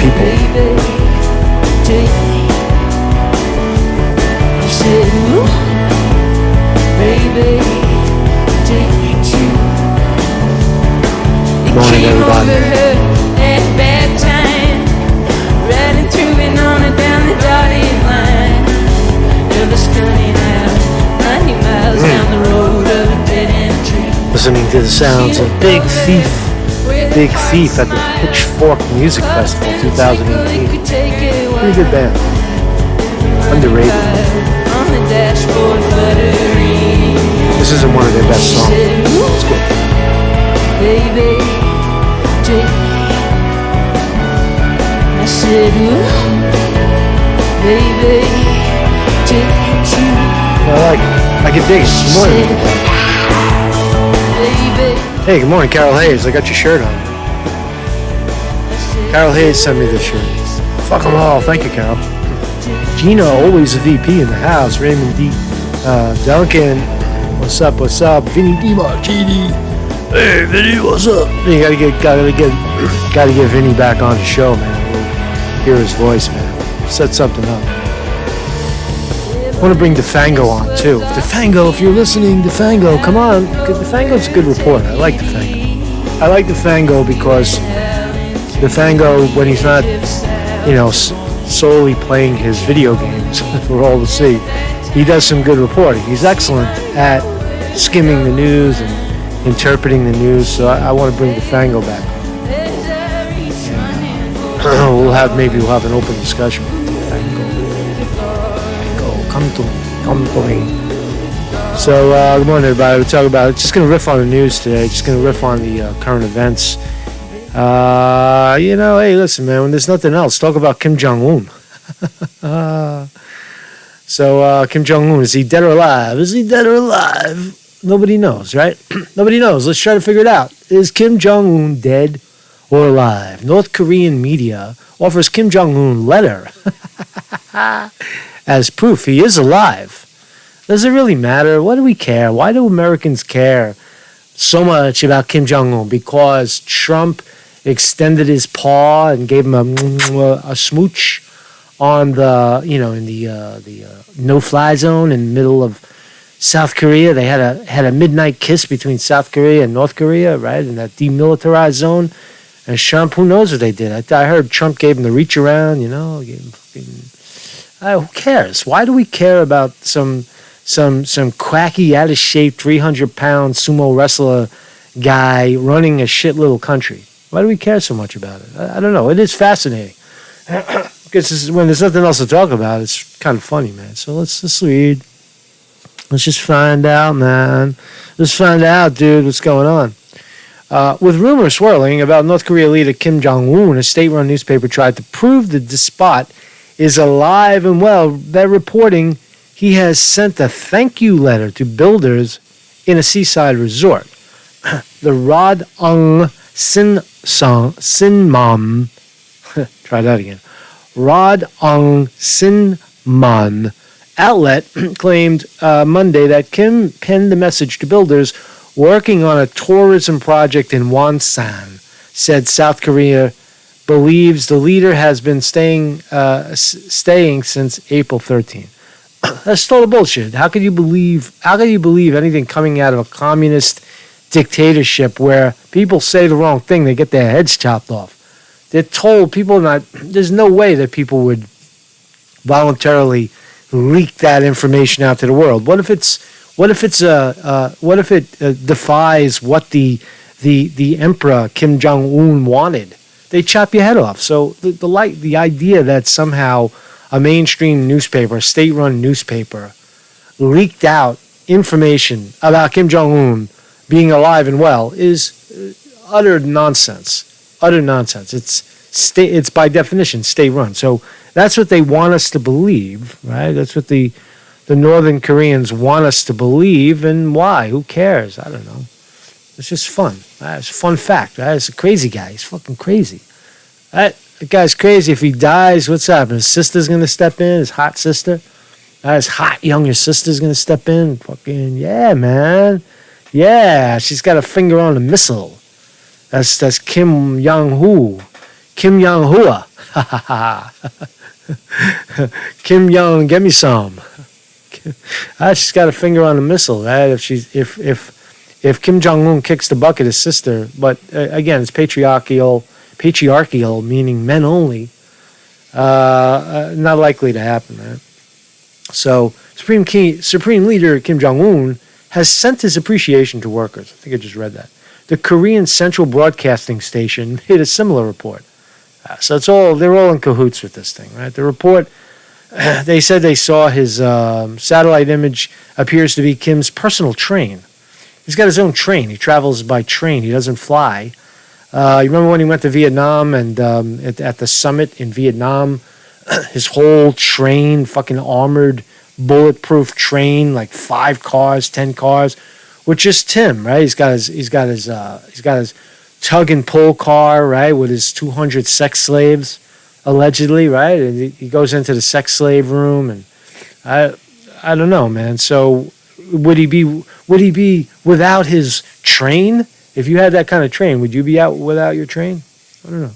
people. Morning, everybody. Listening to the sounds of Big Thief at the Pitchfork Music Festival 2018. Pretty good band. Underrated. This isn't one of their best songs. It's good. Baby, I said, baby, I like it. I can dig it. Good morning. Hey, good morning, Carol Hayes. I got your shirt on. Carol Hayes sent me this shirt. Fuck them all. Thank you, Carol. Gina, always a VP in the house. Raymond D. Duncan. What's up? What's up? Vinny DiMartini. Hey, Vinny, what's up? You gotta get Vinny back on the show, man. Hear his voice, man. Set something up. I want to bring DeFango on, too. DeFango, if you're listening, DeFango, come on. Because DeFango's a good reporter. I like DeFango. I like DeFango because DeFango, when he's not, solely playing his video games for all to see, he does some good reporting. He's excellent at skimming the news and interpreting the news, so I want to bring DeFango back. And, we'll have an open discussion with DeFango. Come to me. So, good morning, everybody. We're talking about, just going to riff on the news today. Just going to riff on the current events. Hey, listen, man, when there's nothing else, talk about Kim Jong-un. So, Kim Jong-un, is he dead or alive? Is he dead or alive? Nobody knows, right? Nobody knows. Let's try to figure it out. Is Kim Jong-un dead or alive? North Korean media offers Kim Jong-un letter as proof he is alive. Does it really matter? What do we care? Why do Americans care so much about Kim Jong-un? Because Trump extended his paw and gave him a smooch on the, in the no-fly zone in the middle of South Korea. They had a midnight kiss between South Korea and North Korea, right, in that demilitarized zone. And Trump, who knows what they did? I heard Trump gave him the reach around, gave him fucking... who cares? Why do we care about some quacky, out-of-shape, 300-pound sumo wrestler guy running a shit little country? Why do we care so much about it? I don't know. It is fascinating. Because when there's nothing else to talk about, it's kind of funny, man. So let's read. Let's just find out, man. Let's find out, dude, what's going on. With rumors swirling about North Korea leader Kim Jong-un, a state-run newspaper tried to prove the despot is alive and well. They're reporting he has sent a thank you letter to builders in a seaside resort. The Rodong Sinman, try that again. Rodong Sinman outlet claimed Monday that Kim penned the message to builders working on a tourism project in Wonsan. Said South Korea believes the leader has been staying since April 13th. That's total bullshit. How could you believe anything coming out of a communist dictatorship where people say the wrong thing, they get their heads chopped off? They're told there's no way that people would voluntarily leak that information out to the world. What if it defies what the emperor Kim Jong-un wanted? They chop your head off. So the idea that somehow a mainstream newspaper, a state-run newspaper, leaked out information about Kim Jong-un being alive and well is utter nonsense. Utter nonsense. It's by definition state-run. So that's what they want us to believe, right? That's what the Northern Koreans want us to believe, and why? Who cares? I don't know. It's just fun. It's a fun fact. Right? It's a crazy guy. He's fucking crazy. Right? The guy's crazy. If he dies, what's happening? His sister's going to step in, his hot sister. His hot younger sister's going to step in. Fucking, yeah, man. Yeah, she's got a finger on the missile. That's Kim Jong-hua. Kim Jong-hua. Kim Jong, get me some. She's got a finger on the missile, right? If Kim Jong Un kicks the bucket, his sister, but again, it's patriarchal, meaning men only. Not likely to happen, right? So Supreme Leader Kim Jong Un has sent his appreciation to workers. I think I just read that. The Korean Central Broadcasting Station made a similar report. So they're all in cahoots with this thing, right? The report, they said they saw his satellite image appears to be Kim's personal train. He's got his own train. He travels by train. He doesn't fly. You remember when he went to Vietnam and at the summit in Vietnam, his whole train, fucking armored, bulletproof train, like 5 cars, 10 cars, with just Tim, right? He's got his tug and pull car, right, with his 200 sex slaves, allegedly, right? And he goes into the sex slave room, and I don't know, man. So would he be without his train? If you had that kind of train, would you be out without your train? I don't know.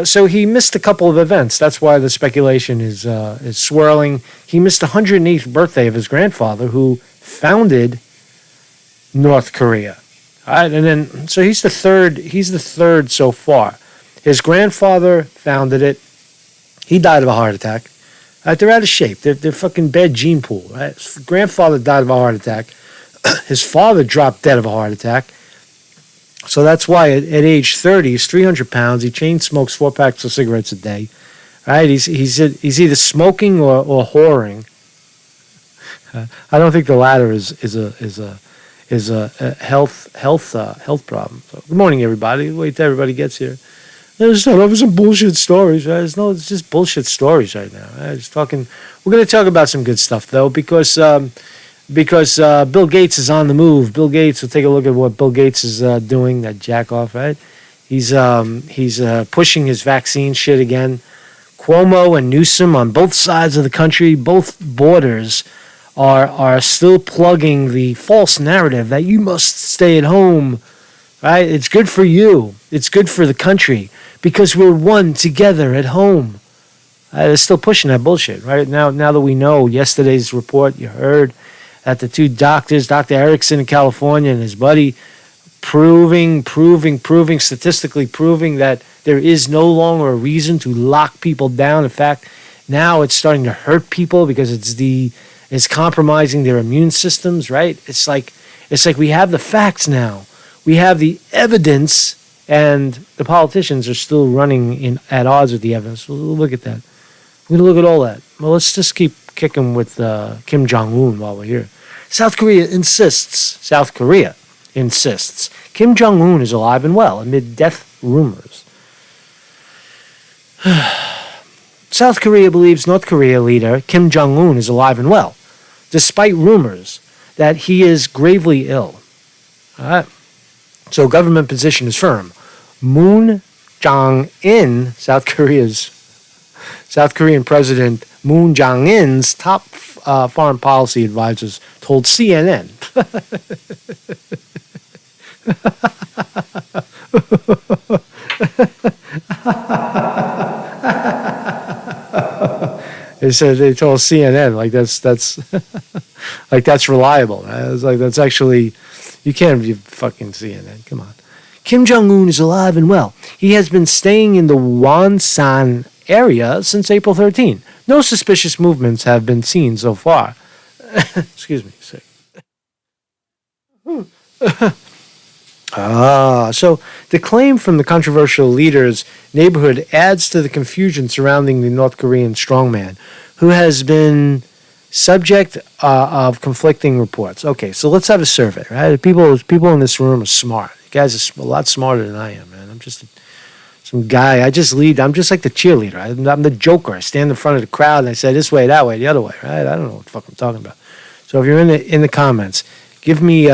So he missed a couple of events. That's why the speculation is swirling. He missed the 108th birthday of his grandfather, who founded North Korea. All right, and then so he's the third. He's the third so far. His grandfather founded it. He died of a heart attack. They're out of shape. They're fucking bad gene pool. Right? His grandfather died of a heart attack. His father dropped dead of a heart attack. So that's why at age 30, he's 300 pounds. He chain smokes 4 packs of cigarettes a day. Right? He's either smoking or whoring. I don't think the latter is a health problem. So, good morning, everybody. Wait till everybody gets here. There's some bullshit stories, right? It's just bullshit stories right now. Right? We're going to talk about some good stuff though, because Bill Gates is on the move. Bill Gates. We'll take a look at what Bill Gates is doing. That jack off, right? He's pushing his vaccine shit again. Cuomo and Newsom on both sides of the country, both borders, are still plugging the false narrative that you must stay at home. Right? It's good for you. It's good for the country because we're one together at home. They're still pushing that bullshit. Right now that we know yesterday's report, you heard that the two doctors, Dr. Erickson in California and his buddy, statistically proving that there is no longer a reason to lock people down. In fact, now it's starting to hurt people because it's compromising their immune systems, right? It's like we have the facts now. We have the evidence, and the politicians are still running at odds with the evidence. We'll look at that. We're going to look at all that. Well, let's just keep kicking with Kim Jong-un while we're here. South Korea insists Kim Jong-un is alive and well amid death rumors. South Korea believes North Korea leader Kim Jong-un is alive and well, despite rumors that he is gravely ill. All right. So government position is firm. Moon Jae-in, South Korean President Moon Jae-in's top foreign policy advisors told CNN. They told CNN like that's like that's reliable. Right? It's like that's actually. You can't be fucking CNN. Come on. Kim Jong-un is alive and well. He has been staying in the Wonsan area since April 13. No suspicious movements have been seen so far. Excuse me. So the claim from the controversial leader's neighborhood adds to the confusion surrounding the North Korean strongman, who has been subject of conflicting reports. Okay, so let's have a survey, right? People in this room are smart. You guys are a lot smarter than I am, man. I'm just some guy. I'm just like the cheerleader. I'm the joker. I stand in front of the crowd and I say this way, that way, the other way, right? I don't know what the fuck I'm talking about. So if you're in the comments, give me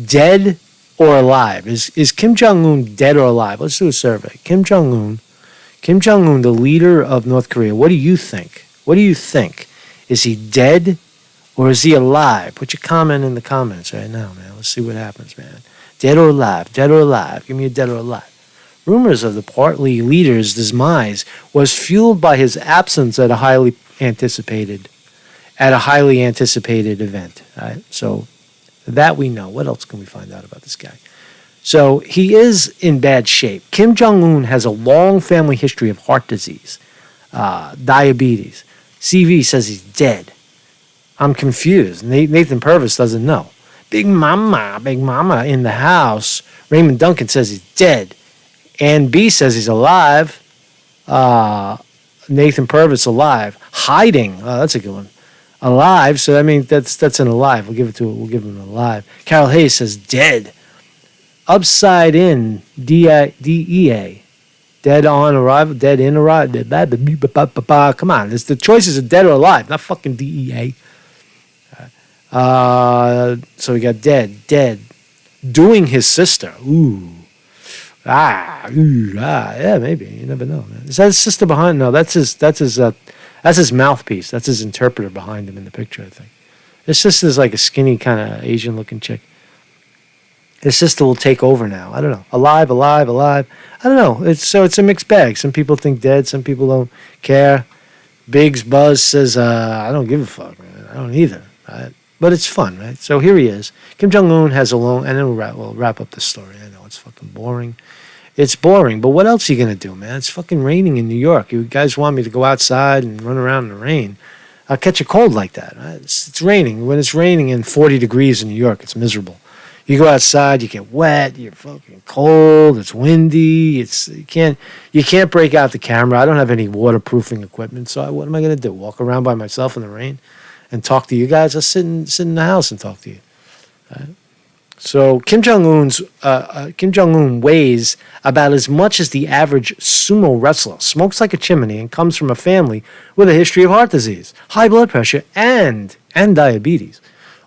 dead or alive. Is Kim Jong-un dead or alive? Let's do a survey. Kim Jong-un, the leader of North Korea. What do you think? Is he dead or is he alive? Put your comment in the comments right now, man. Let's see what happens, man. Dead or alive? Give me a dead or alive. Rumors of the party leader's demise was fueled by his absence at a highly anticipated event. Right? So that we know. What else can we find out about this guy? So he is in bad shape. Kim Jong-un has a long family history of heart disease, diabetes. CV says he's dead. I'm confused. Nathan Purvis doesn't know. Big Mama in the house. Raymond Duncan says he's dead. Ann B says he's alive. Nathan Purvis alive. Hiding. Oh, that's a good one. Alive. So I mean that's an alive. We'll give him an alive. Carol Hayes says dead. Upside in DEA. Dead on arrival. Dead in arrival. Come on. The choices are dead or alive, not fucking DEA. So we got dead. Doing his sister. Yeah, maybe. You never know, man. Is that his sister behind? No, that's his mouthpiece. That's his interpreter behind him in the picture, I think. His sister's like a skinny kind of Asian-looking chick. His sister will take over now. I don't know. Alive. I don't know. It's a mixed bag. Some people think dead. Some people don't care. Biggs Buzz says, I don't give a fuck, man. I don't either. Right? But it's fun, right? So here he is. Kim Jong-un has a long... And then we'll wrap up the story. I know it's fucking boring. It's boring, but what else are you going to do, man? It's fucking raining in New York. You guys want me to go outside and run around in the rain. I'll catch a cold like that, right? It's raining. When it's raining and 40 degrees in New York, it's miserable. You go outside, you get wet, you're fucking cold, it's windy, you can't break out the camera. I don't have any waterproofing equipment, so what am I going to do? Walk around by myself in the rain and talk to you guys? I'll sit in the house and talk to you. Right? So Kim Jong-un weighs about as much as the average sumo wrestler, smokes like a chimney, and comes from a family with a history of heart disease, high blood pressure, and diabetes.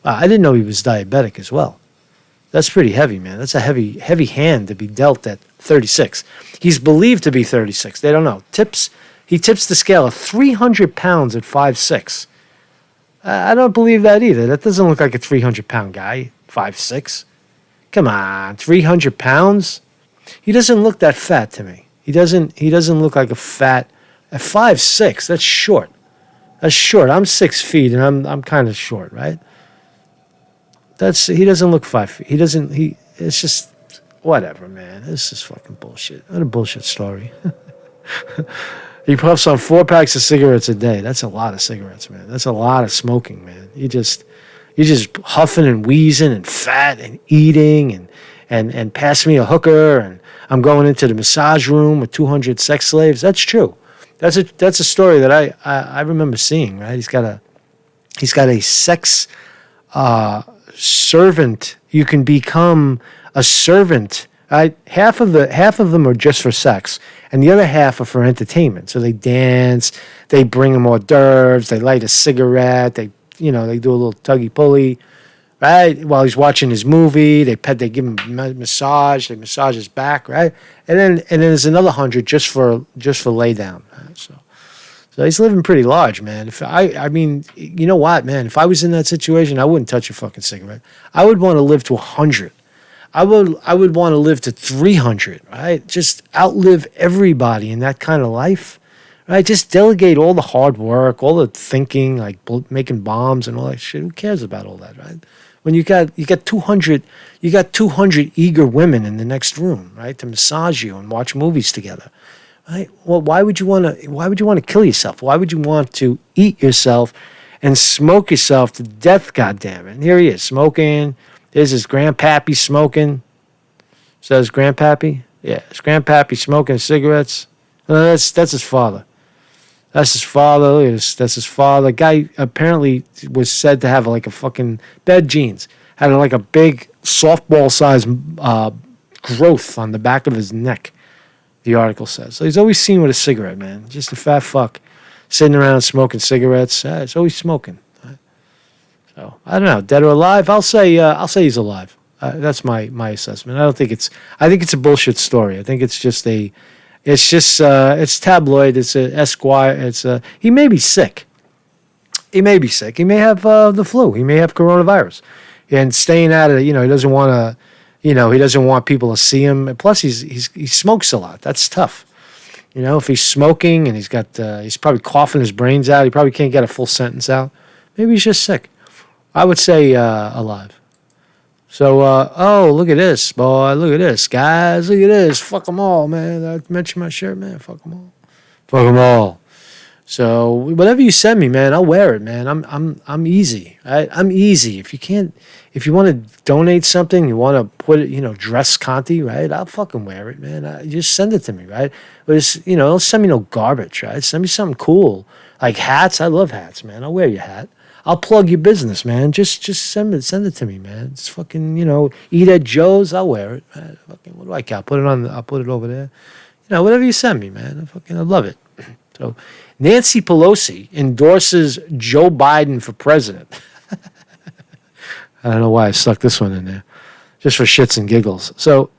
I didn't know he was diabetic as well. That's pretty heavy, man. That's a heavy hand to be dealt at 36. He's believed to be 36. They don't know. He tips the scale at 300 pounds at 5'6". I don't believe that either. That doesn't look like a 300-pound guy, 5'6". Come on, 300 pounds? He doesn't look that fat to me. He doesn't look like a fat... At 5'6", that's short. That's short. I'm 6 feet, and I'm kind of short, right? He doesn't look 5 feet. It's just, whatever, man. This is fucking bullshit. What a bullshit story. He puffs on 4 packs of cigarettes a day. That's a lot of cigarettes, man. That's a lot of smoking, man. You just huffing and wheezing and fat and eating and pass me a hooker and I'm going into the massage room with 200 sex slaves. That's true. That's a story that I remember seeing, right? He's got a sex servant. You can become a servant. Right? Half of them are just for sex, and the other half are for entertainment. So they dance, they bring him hors d'oeuvres, they light a cigarette, they do a little tuggy pulley, right? While he's watching his movie, they give him a massage, they massage his back, right? And then there's another 100 just for lay down. Right? So he's living pretty large, man. I mean, you know what, man? If I was in that situation, I wouldn't touch a fucking cigarette. I would want to live to 100. I would want to live to 300, right? Just outlive everybody in that kind of life, right? Just delegate all the hard work, all the thinking, like making bombs and all that shit. Who cares about all that, right? When you got 200 eager women in the next room, right, to massage you and watch movies together. Right? Well, why would you want to kill yourself? Why would you want to eat yourself and smoke yourself to death? Goddamn it! And here he is smoking. There's his grandpappy smoking. Says grandpappy. Yeah, his grandpappy smoking cigarettes. That's his father. That's his father. Look at this. That's his father. Guy apparently was said to have like a fucking bad genes. Had like a big softball-sized growth on the back of his neck. The article says. So he's always seen with a cigarette, man. Just a fat fuck sitting around smoking cigarettes. It's always smoking. Right? So I don't know, dead or alive. I'll say he's alive. That's my assessment. I think it's a bullshit story. I think it's tabloid. It's a Esquire. He may be sick. He may have the flu. He may have coronavirus, and staying out of it. He doesn't want to. He doesn't want people to see him. And plus, he smokes a lot. That's tough. If he's smoking and he's probably coughing his brains out, he probably can't get a full sentence out. Maybe he's just sick. I would say alive. So, look at this, boy. Look at this, guys. Look at this. Fuck them all, man. I mentioned my shirt, man. Fuck them all. Fuck them all. So, whatever you send me, man, I'll wear it, man. I'm easy. I'm easy. If you want to donate something, you want to put it, dress Conte, right? I'll fucking wear it, man. Just send it to me, right? But don't send me no garbage, right? Send me something cool, like hats. I love hats, man. I'll wear your hat. I'll plug your business, man. Just send it to me, man. It's fucking, eat at Joe's. I'll wear it. Man. Fucking, what do I care? I'll put it over there. Whatever you send me, man. I love it. So, Nancy Pelosi endorses Joe Biden for president. I don't know why I stuck this one in there, just for shits and giggles. So,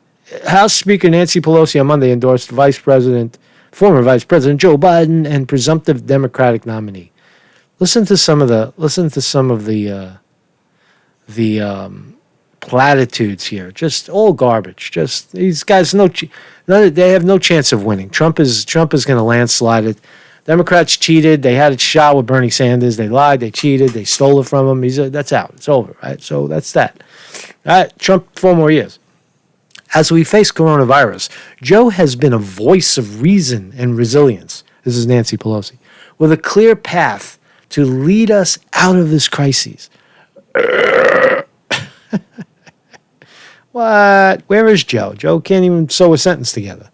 House Speaker Nancy Pelosi on Monday endorsed former Vice President Joe Biden and presumptive Democratic nominee. Listen to some of the platitudes here. Just all garbage. Just these guys, they have no chance of winning. Trump is going to landslide it. Democrats cheated. They had a shot with Bernie Sanders. They lied. They cheated. They stole it from him. That's out. It's over, right? So that's that. All right, Trump, 4 more years. As we face coronavirus, Joe has been a voice of reason and resilience. This is Nancy Pelosi. With a clear path to lead us out of this crisis. What? Where is Joe? Joe can't even sew a sentence together.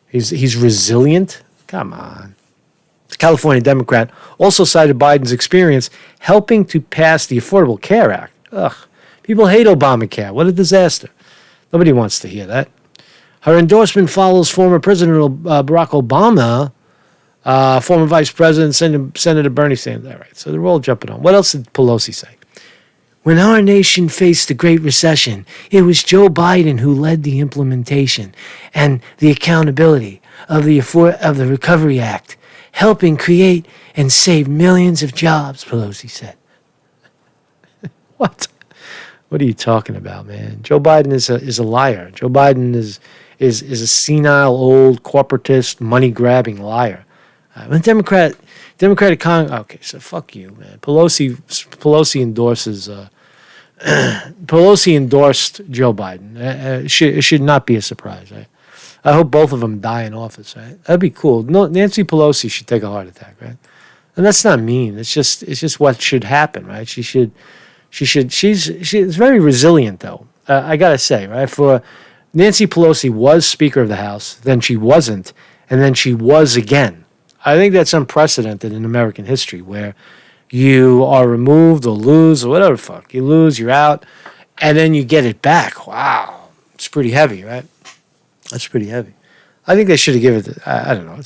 He's resilient? Come on. The California Democrat also cited Biden's experience helping to pass the Affordable Care Act. Ugh. People hate Obamacare. What a disaster. Nobody wants to hear that. Her endorsement follows former President Barack Obama, former Vice President, Senator Bernie Sanders. All right, so they're all jumping on. What else did Pelosi say? When our nation faced the Great Recession, it was Joe Biden who led the implementation and the accountability of the Recovery Act, helping create and save millions of jobs, Pelosi said. What? What are you talking about, man? Joe Biden is a liar. Joe Biden is a senile, old, corporatist, money-grabbing liar. When Democratic Congress... Okay, so fuck you, man. Pelosi endorses... Pelosi endorsed Joe Biden. It should not be a surprise, right? I hope both of them die in office, right? That'd be cool. No, Nancy Pelosi should take a heart attack, right? And that's not mean. It's just what should happen, right? She's very resilient, though. I gotta say, right? For Nancy Pelosi was Speaker of the House, then she wasn't, and then she was again. I think that's unprecedented in American history, where you are removed or lose or whatever the fuck. You lose, you're out, and then you get it back. Wow. It's pretty heavy, right? That's pretty heavy. I think they should have given it, I don't know.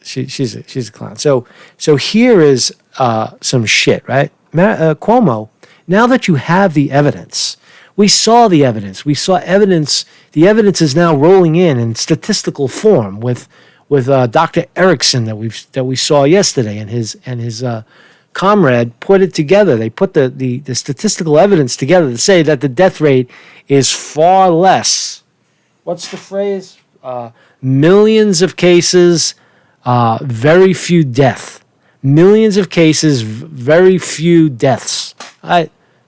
She's a clown. So here is some shit, right? Cuomo, now that you have the evidence, we saw the evidence. We saw evidence. The evidence is now rolling in statistical form with Dr. Erickson that we saw yesterday, and his comrade put it together. They put the statistical evidence together to say that the death rate is far less. What's the phrase? Millions of cases, very few deaths. Millions of cases, very few deaths.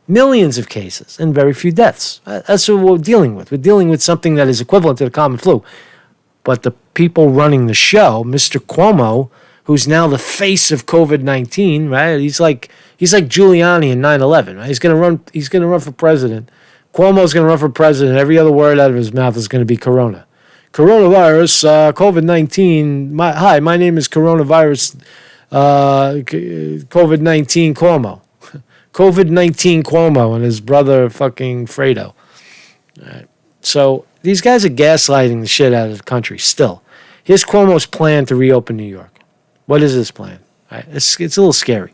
Millions of cases and very few deaths. That's what we're dealing with. We're dealing with something that is equivalent to the common flu. But the people running the show, Mr. Cuomo, who's now the face of COVID-19, right? He's like Giuliani in 9/11, right? He's gonna run for president. Cuomo's gonna run for president. Every other word out of his mouth is gonna be corona. Coronavirus, COVID-19. Hi, my name is coronavirus, COVID-19 Cuomo. COVID-19 Cuomo and his brother fucking Fredo. All right. So these guys are gaslighting the shit out of the country still. Here's Cuomo's plan to reopen New York. What is his plan? All right. It's a little scary.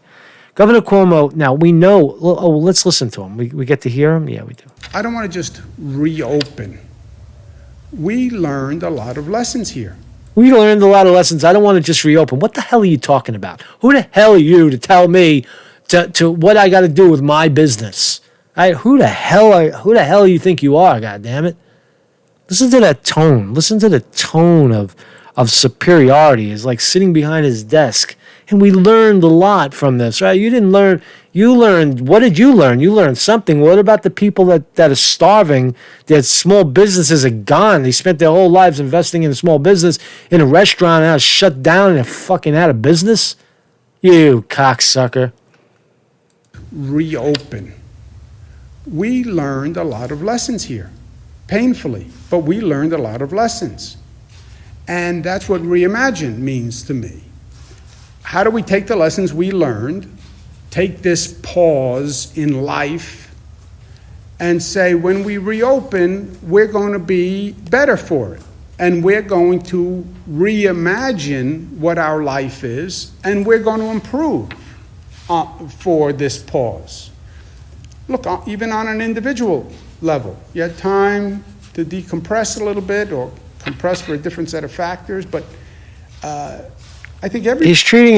Governor Cuomo, now we know, let's listen to him. We get to hear him? Yeah, we do. I don't want to just reopen. We learned a lot of lessons here. We learned a lot of lessons. I don't want to just reopen. What the hell are you talking about? Who the hell are you to tell me to what I got to do with my business? Who the hell you think you are? God damn it! Listen to that tone. Listen to the tone of superiority. It's like sitting behind his desk. And we learned a lot from this, right? You didn't learn. You learned. What did you learn? You learned something. What about the people that are starving? Their small businesses are gone. They spent their whole lives investing in a small business, in a restaurant, and now it's shut down and they're fucking out of business. You cocksucker. Reopen. We learned a lot of lessons here, painfully, but we learned a lot of lessons. And that's what reimagine means to me. How do we take the lessons we learned, take this pause in life, and say, when we reopen, we're going to be better for it. And we're going to reimagine what our life is, and we're going to improve for this pause. Look, even on an individual level, you had time to decompress a little bit or compress for a different set of factors, but I think he's treating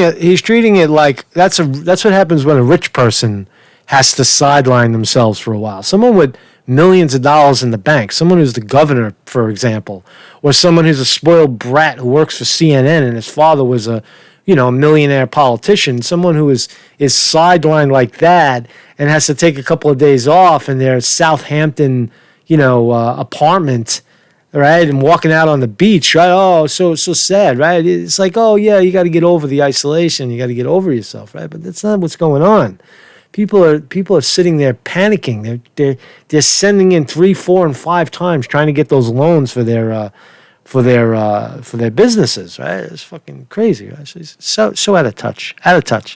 it like that's what happens when a rich person has to sideline themselves for a while. Someone with millions of dollars in the bank, someone who's the governor, for example, or someone who's a spoiled brat who works for CNN and his father was a millionaire politician, someone who is sidelined like that and has to take a couple of days off in their Southampton, apartment, right, and walking out on the beach, right? Oh, so sad, right? It's like, oh yeah, you got to get over the isolation, you got to get over yourself, right? But that's not what's going on. People are sitting there panicking. They're sending in 3, 4, and 5 times trying to get those loans for their businesses, right? It's fucking crazy, right? So out of touch.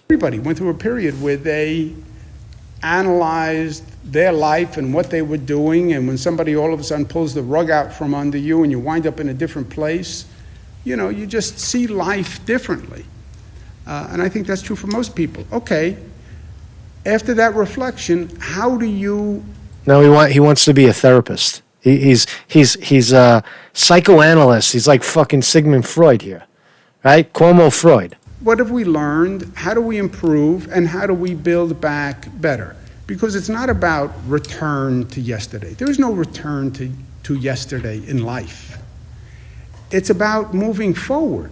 Everybody went through a period where they analyzed their life and what they were doing, and when somebody all of a sudden pulls the rug out from under you and you wind up in a different place, you just see life differently. And I think that's true for most people. Okay, after that reflection, how do you... No, he wants to be a therapist. He's a psychoanalyst. He's like fucking Sigmund Freud here, right? Cuomo Freud. What have we learned? How do we improve? And how do we build back better? Because it's not about return to yesterday. There is no return to yesterday in life. It's about moving forward.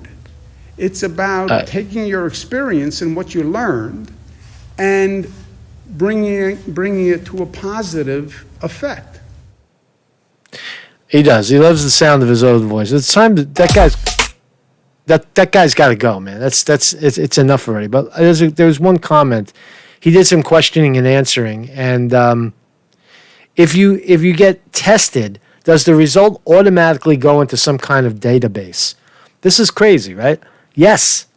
It's about taking your experience and what you learned and bringing it to a positive effect. He does. He loves the sound of his own voice. It's time that guy's got to go, man. It's enough already. But there's one comment. He did some questioning and answering, and if you get tested, does the result automatically go into some kind of database? This is crazy, right? Yes.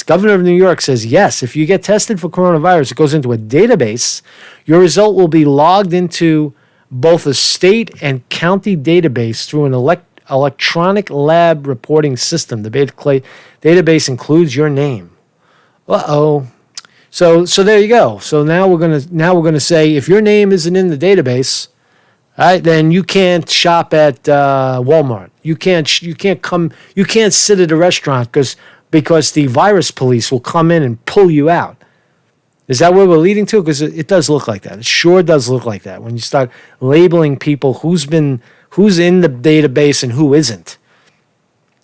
Governor of New York says yes. If you get tested for coronavirus, it goes into a database. Your result will be logged into both a state and county database through an electronic lab reporting system. The database includes your name. So there you go. So now we're gonna say if your name isn't in the database, right, then you can't shop at Walmart. You can't sit at a restaurant because the virus police will come in and pull you out. Is that where we're leading to? Because it does look like that. It sure does look like that when you start labeling people who's in the database and who isn't.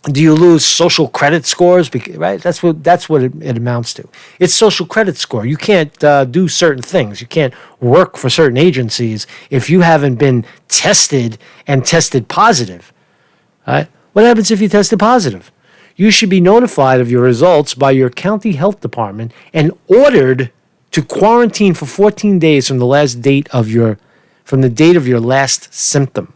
Do you lose social credit scores? Right? That's what it amounts to. It's social credit score. You can't do certain things. You can't work for certain agencies if you haven't been tested and tested positive. Right? What happens if you tested positive? You should be notified of your results by your county health department and ordered to quarantine for 14 days from the date of your last symptom.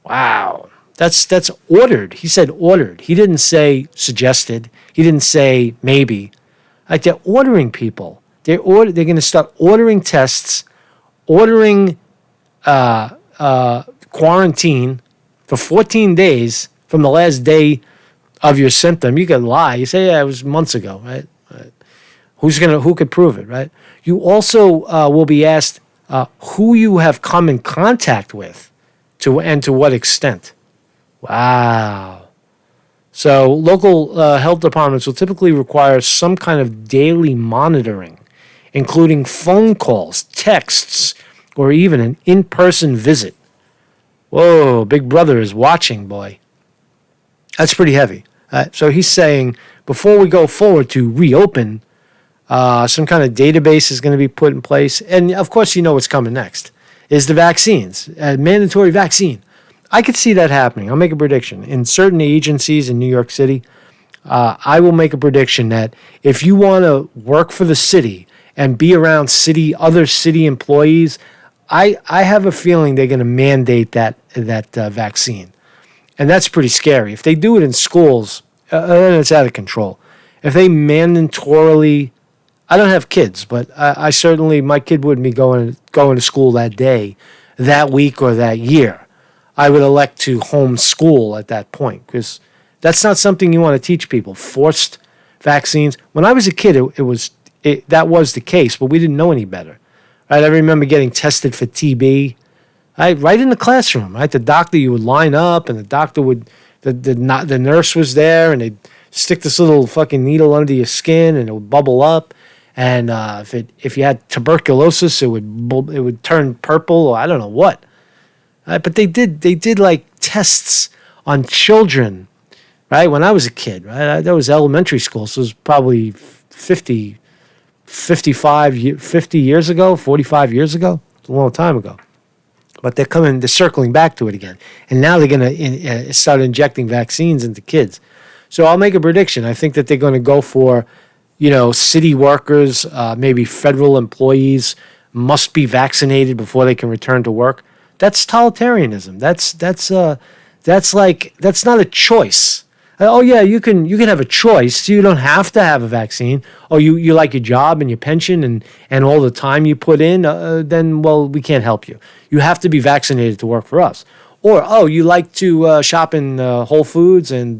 Wow. That's ordered. He said ordered. He didn't say suggested. He didn't say maybe. Like they're ordering people. They're going to start ordering tests, ordering quarantine for 14 days from the last day of your symptom. You can lie. You say, yeah, it was months ago, right? Who could prove it, right? You also will be asked who you have come in contact with and to what extent. Wow. So local health departments will typically require some kind of daily monitoring, including phone calls, texts, or even an in-person visit. Whoa, Big Brother is watching, boy. That's pretty heavy. So he's saying before we go forward to reopen, some kind of database is going to be put in place. And of course, you know what's coming next is the vaccines, mandatory vaccine. I could see that happening. I'll make a prediction. In certain agencies in New York City, I will make a prediction that if you want to work for the city and be around other city employees, I have a feeling they're going to mandate that vaccine. And that's pretty scary. If they do it in schools, then it's out of control. If they mandatorily, I don't have kids, but I certainly, my kid wouldn't be going to school that day, that week, or that year. I would elect to homeschool at that point because that's not something you want to teach people. Forced vaccines. When I was a kid, that was the case, but we didn't know any better. Right? I remember getting tested for TB. Right in the classroom. Right, the doctor, you would line up, and the doctor would, the nurse was there, and they'd stick this little fucking needle under your skin, and it would bubble up. And if you had tuberculosis, it would turn purple, or I don't know what. But they did like tests on children, right? When I was a kid, right? That was elementary school, so it was probably 50 years ago, 45 years ago. It's a long time ago. But they're circling back to it again. And now they're going to start injecting vaccines into kids. So I'll make a prediction. I think that they're going to go for, city workers, maybe federal employees must be vaccinated before they can return to work. That's totalitarianism. That's not a choice. Oh yeah, you can have a choice. You don't have to have a vaccine. Oh, you like your job and your pension and all the time you put in. Then we can't help you. You have to be vaccinated to work for us. Or you like to shop in Whole Foods and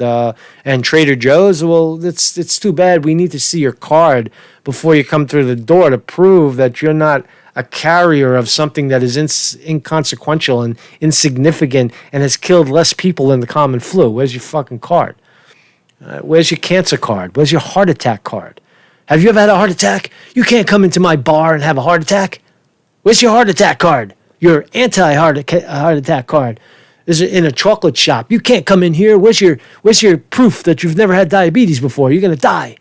Trader Joe's. Well, it's too bad. We need to see your card before you come through the door to prove that you're not a carrier of something that is inconsequential and insignificant and has killed less people than the common flu. Where's your fucking card? Where's your cancer card? Where's your heart attack card? Have you ever had a heart attack? You can't come into my bar and have a heart attack. Where's your heart attack card? Your anti-heart attack card. Is it in a chocolate shop? You can't come in here. Where's your proof that you've never had diabetes before? You're gonna die.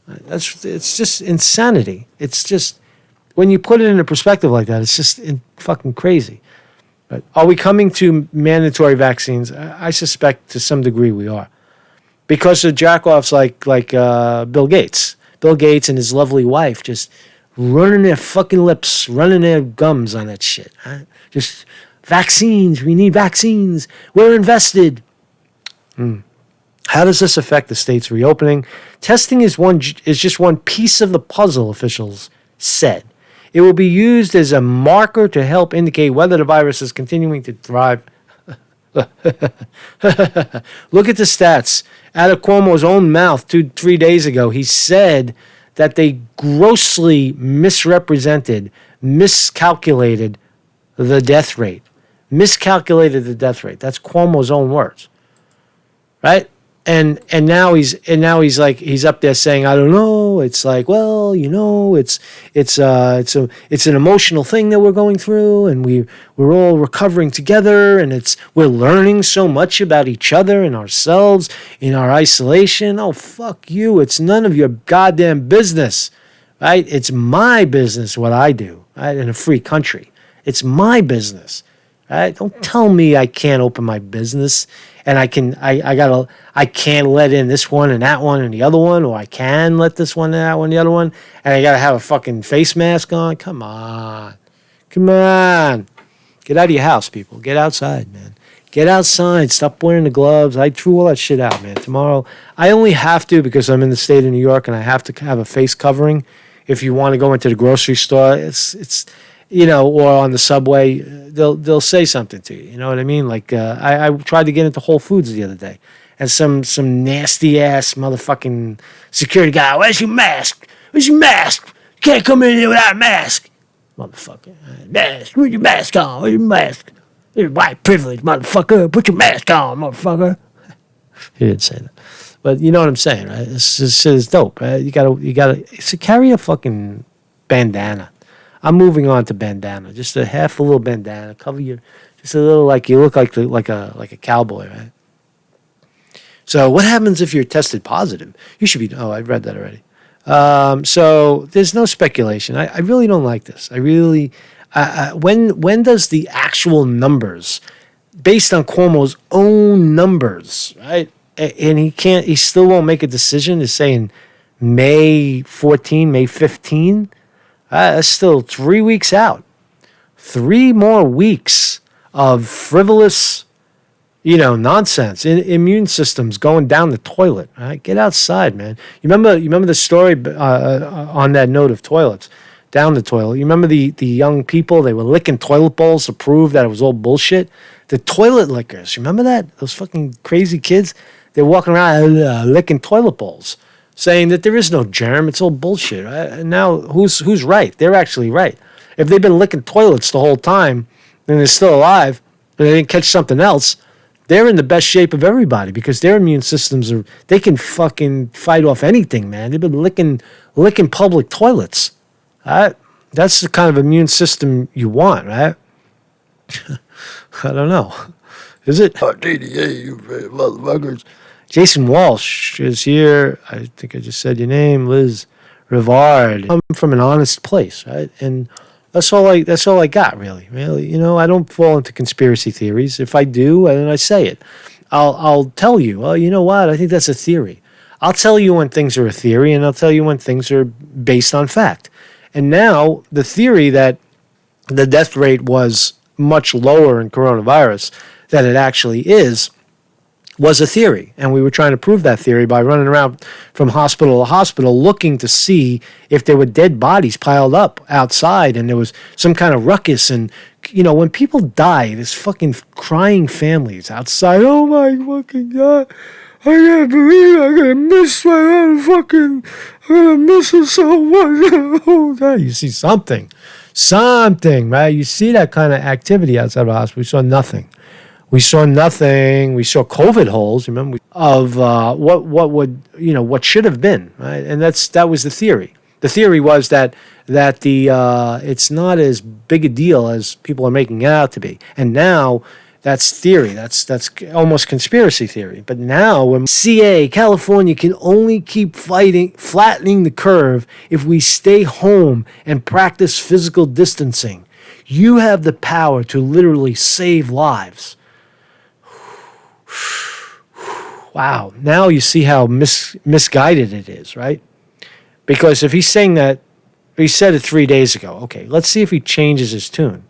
It's just insanity. It's just, when you put it in a perspective like that, it's just fucking crazy. But are we coming to mandatory vaccines? I suspect to some degree we are. Because of jack-offs like Bill Gates. Bill Gates and his lovely wife just running their fucking lips, running their gums on that shit. Right? Just vaccines. We need vaccines. We're invested. How does this affect the state's reopening? Testing is just one piece of the puzzle, officials said. It will be used as a marker to help indicate whether the virus is continuing to thrive. Look at the stats. Out of Cuomo's own mouth 3 days ago, he said that they grossly miscalculated the death rate. Miscalculated the death rate. That's Cuomo's own words. Right? And now he's like, he's up there saying, I don't know. It's like, well, it's an emotional thing that we're going through, and we're all recovering together, and we're learning so much about each other and ourselves in our isolation. Oh, fuck you. It's none of your goddamn business, right? It's my business what I do, right? In a free country. It's my business. Right? Don't tell me I can't open my business and I can't let in this one and that one and the other one, or I can let this one and that one and the other one, and I gotta have a fucking face mask on. Come on. Get out of your house, people. Get outside, man. Get outside. Stop wearing the gloves. I threw all that shit out, man. Tomorrow, I only have to because I'm in the state of New York and I have to have a face covering. If you want to go into the grocery store, it's or on the subway, they'll say something to you. You know what I mean? Like I tried to get into Whole Foods the other day, and some nasty ass motherfucking security guy. Where's your mask? Where's your mask? You can't come in here without a mask, motherfucker. Mask. Put your mask on. Where's your mask? You're white privilege, motherfucker. Put your mask on, motherfucker. He didn't say that, but you know what I'm saying, right? This shit is dope. Right? You gotta carry a fucking bandana. I'm moving on to bandana. Just a half a little bandana. Cover your, just a little, like you look like a cowboy, right? So what happens if you're tested positive? You should be, oh, I read that already. So there's no speculation. I really don't like this. I really, when does the actual numbers, based on Cuomo's own numbers, right? And he still won't make a decision. Is saying May 14, May 15. That's still 3 weeks out. 3 more weeks of frivolous, nonsense. Immune systems going down the toilet. All right, get outside, man. You remember the story on that note of toilets, down the toilet. You remember the young people? They were licking toilet bowls to prove that it was all bullshit. The toilet lickers. Remember that? Those fucking crazy kids. They're walking around licking toilet bowls, saying that there is no germ. It's all bullshit. Right? And now who's right? They're actually right. If they've been licking toilets the whole time and they're still alive and they didn't catch something else, they're in the best shape of everybody because their immune systems they can fucking fight off anything, man. They've been licking public toilets. Right? That's the kind of immune system you want, right? I don't know. Is it? DDA, you motherfuckers. Jason Walsh is here. I think I just said your name, Liz Rivard. I'm from an honest place, right? And that's all I got, really. I don't fall into conspiracy theories. If I do, then I say it. I'll tell you. Well, you know what? I think that's a theory. I'll tell you when things are a theory, and I'll tell you when things are based on fact. And now the theory that the death rate was much lower in coronavirus than it actually is was a theory. And we were trying to prove that theory by running around from hospital to hospital looking to see if there were dead bodies piled up outside and there was some kind of ruckus. And, when people die, there's fucking crying families outside. Oh my fucking God. I can't believe I'm going to miss I'm going to miss her so much. You see something, right? You see that kind of activity outside the hospital. We saw nothing. We saw COVID holes, remember, of what should have been, right? And that was the theory. The theory was that it's not as big a deal as people are making it out to be. And now that's theory. That's almost conspiracy theory. But now when California can only keep flattening the curve if we stay home and practice physical distancing. You have the power to literally save lives. Wow, now you see how misguided it is, right? Because if he's saying that, he said it 3 days ago. Okay, let's see if he changes his tune.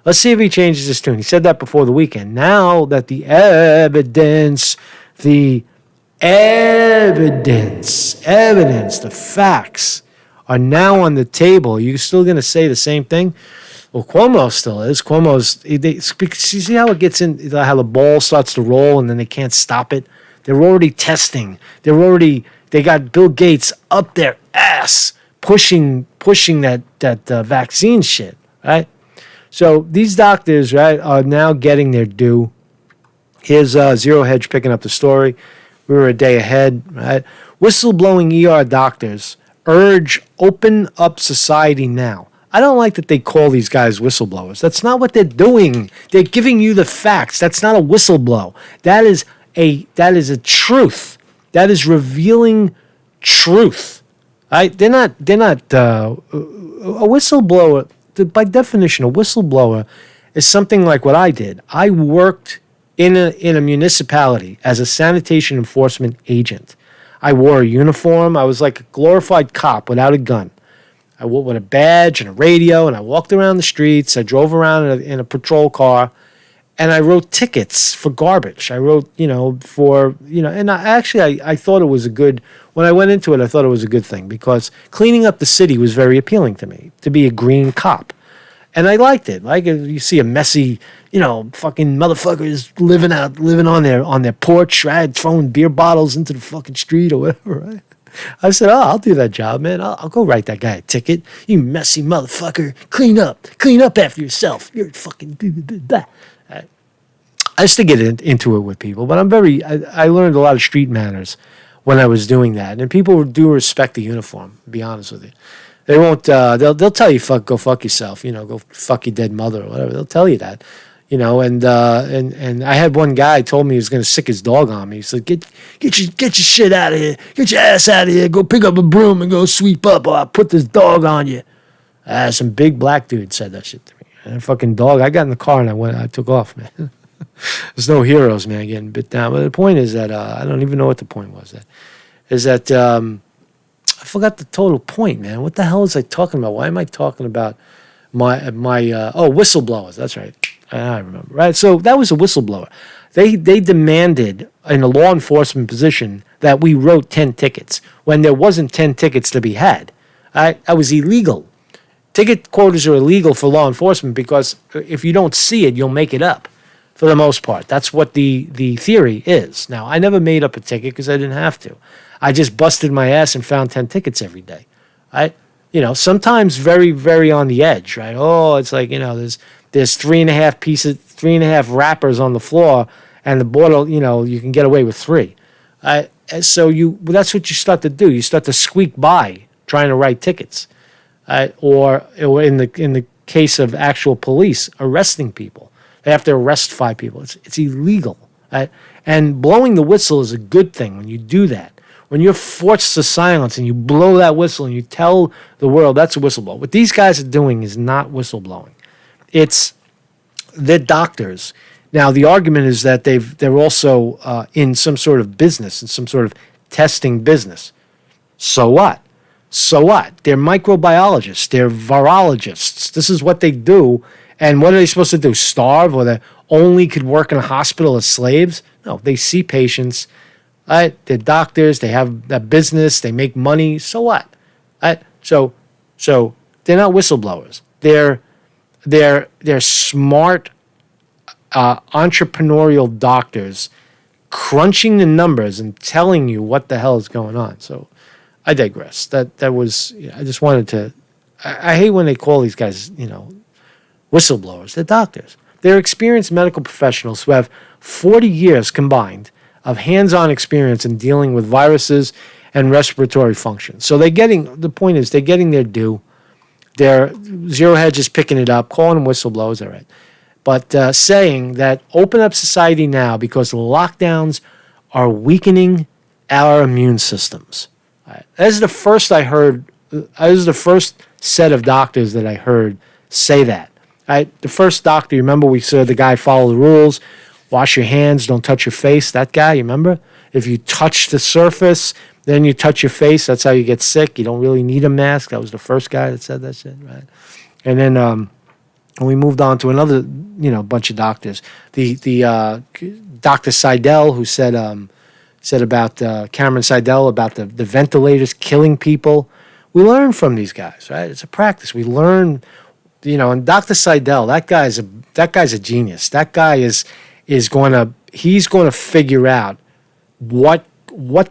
He said that before the weekend. Now that the evidence, the facts are now on the table, you still going to say the same thing? Well, Cuomo still is. You see how it gets in, how the ball starts to roll and then they can't stop it? They're already testing. They got Bill Gates up their ass pushing that vaccine shit, right? So these doctors, right, are now getting their due. Here's Zero Hedge picking up the story. We were a day ahead, right? Whistleblowing ER doctors urge open up society now. I don't like that they call these guys whistleblowers. That's not what they're doing. They're giving you the facts. That's not a whistleblow. That is a truth. That is revealing truth. Right? They're not a whistleblower. By definition, a whistleblower is something like what I did. I worked in a municipality as a sanitation enforcement agent. I wore a uniform. I was like a glorified cop without a gun. I wore with a badge and a radio, and I walked around the streets. I drove around in a patrol car, and I wrote tickets for garbage. I wrote, and I thought it was when I went into it, I thought it was a good thing because cleaning up the city was very appealing to me, to be a green cop. And I liked it. Like you see a messy, fucking motherfuckers living on their porch, right? Throwing beer bottles into the fucking street or whatever, right? I said, I'll do that job, man. I'll go write that guy a ticket. You messy motherfucker. Clean up after yourself. You're fucking blah. I used to get into it with people, but I learned a lot of street manners when I was doing that. And people do respect the uniform, to be honest with you. They won't. They'll tell you go fuck yourself. Go fuck your dead mother or whatever. They'll tell you that. And I had one guy told me he was going to sick his dog on me. He said, get your shit out of here. Get your ass out of here. Go pick up a broom and go sweep up, or I'll put this dog on you. Some big black dude said that shit to me. And a fucking dog. I got in the car and I took off, man. There's no heroes, man, getting bit down. But the point is that I don't even know what the point was. I forgot the total point, man. What the hell was I talking about? Why am I talking about my whistleblowers? That's right. I remember. Right. So that was a whistleblower. They demanded in a law enforcement position that we wrote 10 tickets when there wasn't 10 tickets to be had. That was illegal. Ticket quotas are illegal for law enforcement because if you don't see it, you'll make it up for the most part. That's what the theory is. Now, I never made up a ticket because I didn't have to. I just busted my ass and found 10 tickets every day. Sometimes very, very on the edge, right? Oh, it's like, there's 3.5 wrappers on the floor and the board, you can get away with 3. So that's what you start to do. You start to squeak by trying to write tickets. Or in the case of actual police arresting people, they have to arrest 5 people. It's illegal. And blowing the whistle is a good thing when you do that. When you're forced to silence and you blow that whistle and you tell the world that's a whistleblower. What these guys are doing is not whistleblowing. They're doctors. Now, the argument is that they're also in some sort of business, in some sort of testing business. So what? They're microbiologists. They're virologists. This is what they do. And what are they supposed to do? Starve? Or they only could work in a hospital as slaves? No, they see patients. They're doctors. They have a business. They make money. So what? So they're not whistleblowers. They're smart, entrepreneurial doctors crunching the numbers and telling you what the hell is going on. So I digress. That was. I just wanted to. I hate when they call these guys, whistleblowers. They're doctors. They're experienced medical professionals who have 40 years combined of hands-on experience in dealing with viruses and respiratory functions. So the point is they're getting their due. They're Zero Hedge is picking it up, calling them whistleblowers, all right. But saying that open up society now because the lockdowns are weakening our immune systems. Right. That is the first I heard. That is the first set of doctors that I heard say that. Right. The first doctor, you remember we said the guy follow the rules. Wash your hands, don't touch your face. That guy, you remember? If you touch the surface, then you touch your face. That's how you get sick. You don't really need a mask. That was the first guy that said that shit, right? And then we moved on to another, bunch of doctors. The Dr. Seidel, who said about Cameron Seidel about the ventilators killing people. We learn from these guys, right? It's a practice. We learn, and Dr. Seidel, that guy's a genius. That guy he's going to figure out what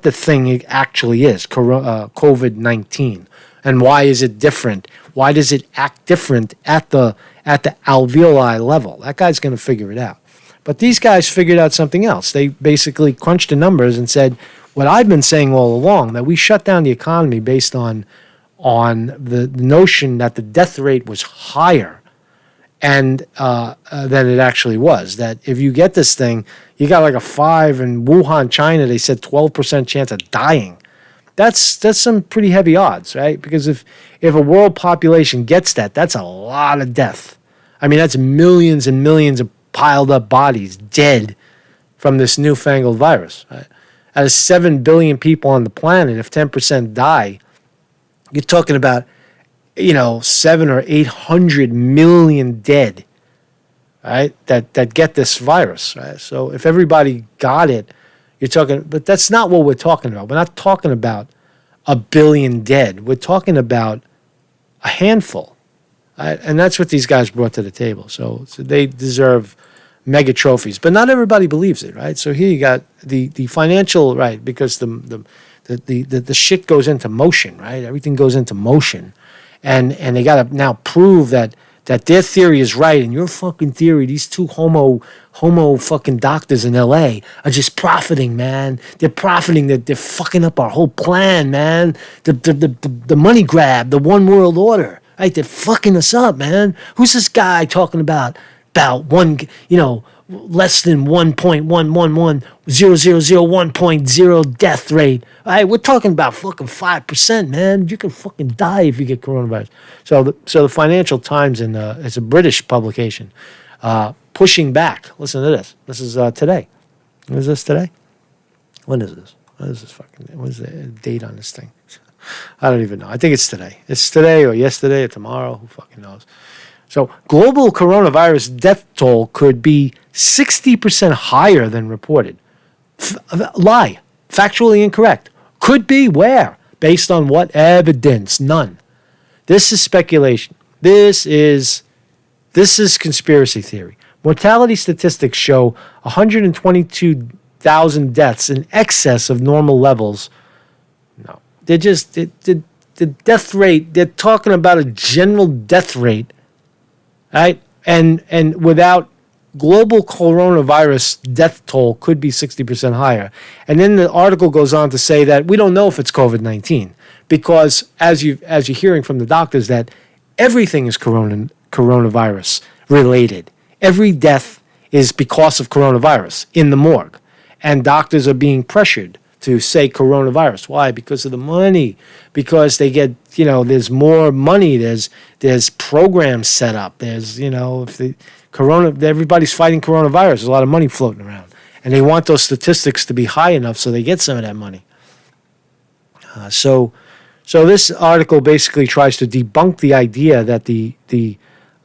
the thing actually is, COVID-19, and why is it different? Why does it act different at the alveoli level? That guy's going to figure it out. But these guys figured out something else. They basically crunched the numbers and said what I've been saying all along, that we shut down the economy based on the notion that the death rate was higher and than it actually was. That if you get this thing, you got like a 5 in Wuhan, China. They said 12% chance of dying. That's some pretty heavy odds, right? Because if a world population gets that's a lot of death. I mean, that's millions and millions of piled up bodies dead from this newfangled virus. Right? Out of 7 billion people on the planet, if 10% die, you're talking about 7 or 800 million dead, right? That get this virus, right? So if everybody got it, you're talking, but that's not what we're talking about. We're not talking about a billion dead. We're talking about a handful, right? And that's what these guys brought to the table. So they deserve mega trophies, but not everybody believes it, right? So here you got the financial, right? Because the shit goes into motion, right? Everything goes into motion. And they got to now prove that that their theory is right and your fucking theory, these two homo fucking doctors in LA are just profiting, man. They're profiting, they're fucking up our whole plan, man. The money grab, the one world order, right? They're fucking us up, man. Who's this guy talking about one, less than 1.1110001.0 death rate? All right, we're talking about fucking 5%, man. You can fucking die if you get coronavirus. So the Financial Times, it's a British publication, pushing back. Listen to this. This is today. Is this today? When is this? What is this fucking? What is the date on this thing? I don't even know. I think it's today. It's today or yesterday or tomorrow. Who fucking knows? So global coronavirus death toll could be 60% higher than reported. Lie. Factually incorrect. Could be where? Based on what evidence? None. This is speculation. This is conspiracy theory. Mortality statistics show 122,000 deaths in excess of normal levels. No. They're just the death rate, they're talking about a general death rate, right? And without global coronavirus death toll could be 60% higher. And then the article goes on to say that we don't know if it's COVID-19 because as you're hearing from the doctors that everything is coronavirus related. Every death is because of coronavirus in the morgue. And doctors are being pressured to say coronavirus. Why? Because of the money. Because they get, there's more money. There's programs set up. There's, if the everybody's fighting coronavirus. There's a lot of money floating around. And they want those statistics to be high enough so they get some of that money. So this article basically tries to debunk the idea that the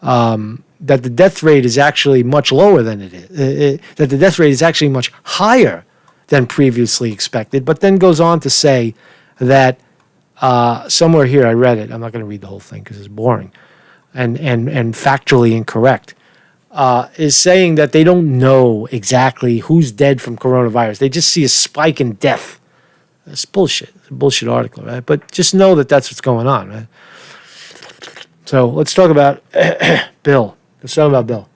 death rate is actually much lower than it is. That the death rate is actually much higher than previously expected, but then goes on to say that somewhere here I read it. I'm not going to read the whole thing because it's boring and factually incorrect. Is saying that they don't know exactly who's dead from coronavirus. They just see a spike in death. It's bullshit. It's a bullshit article, right? But just know that that's what's going on, right? So let's talk about Bill. Let's talk about Bill.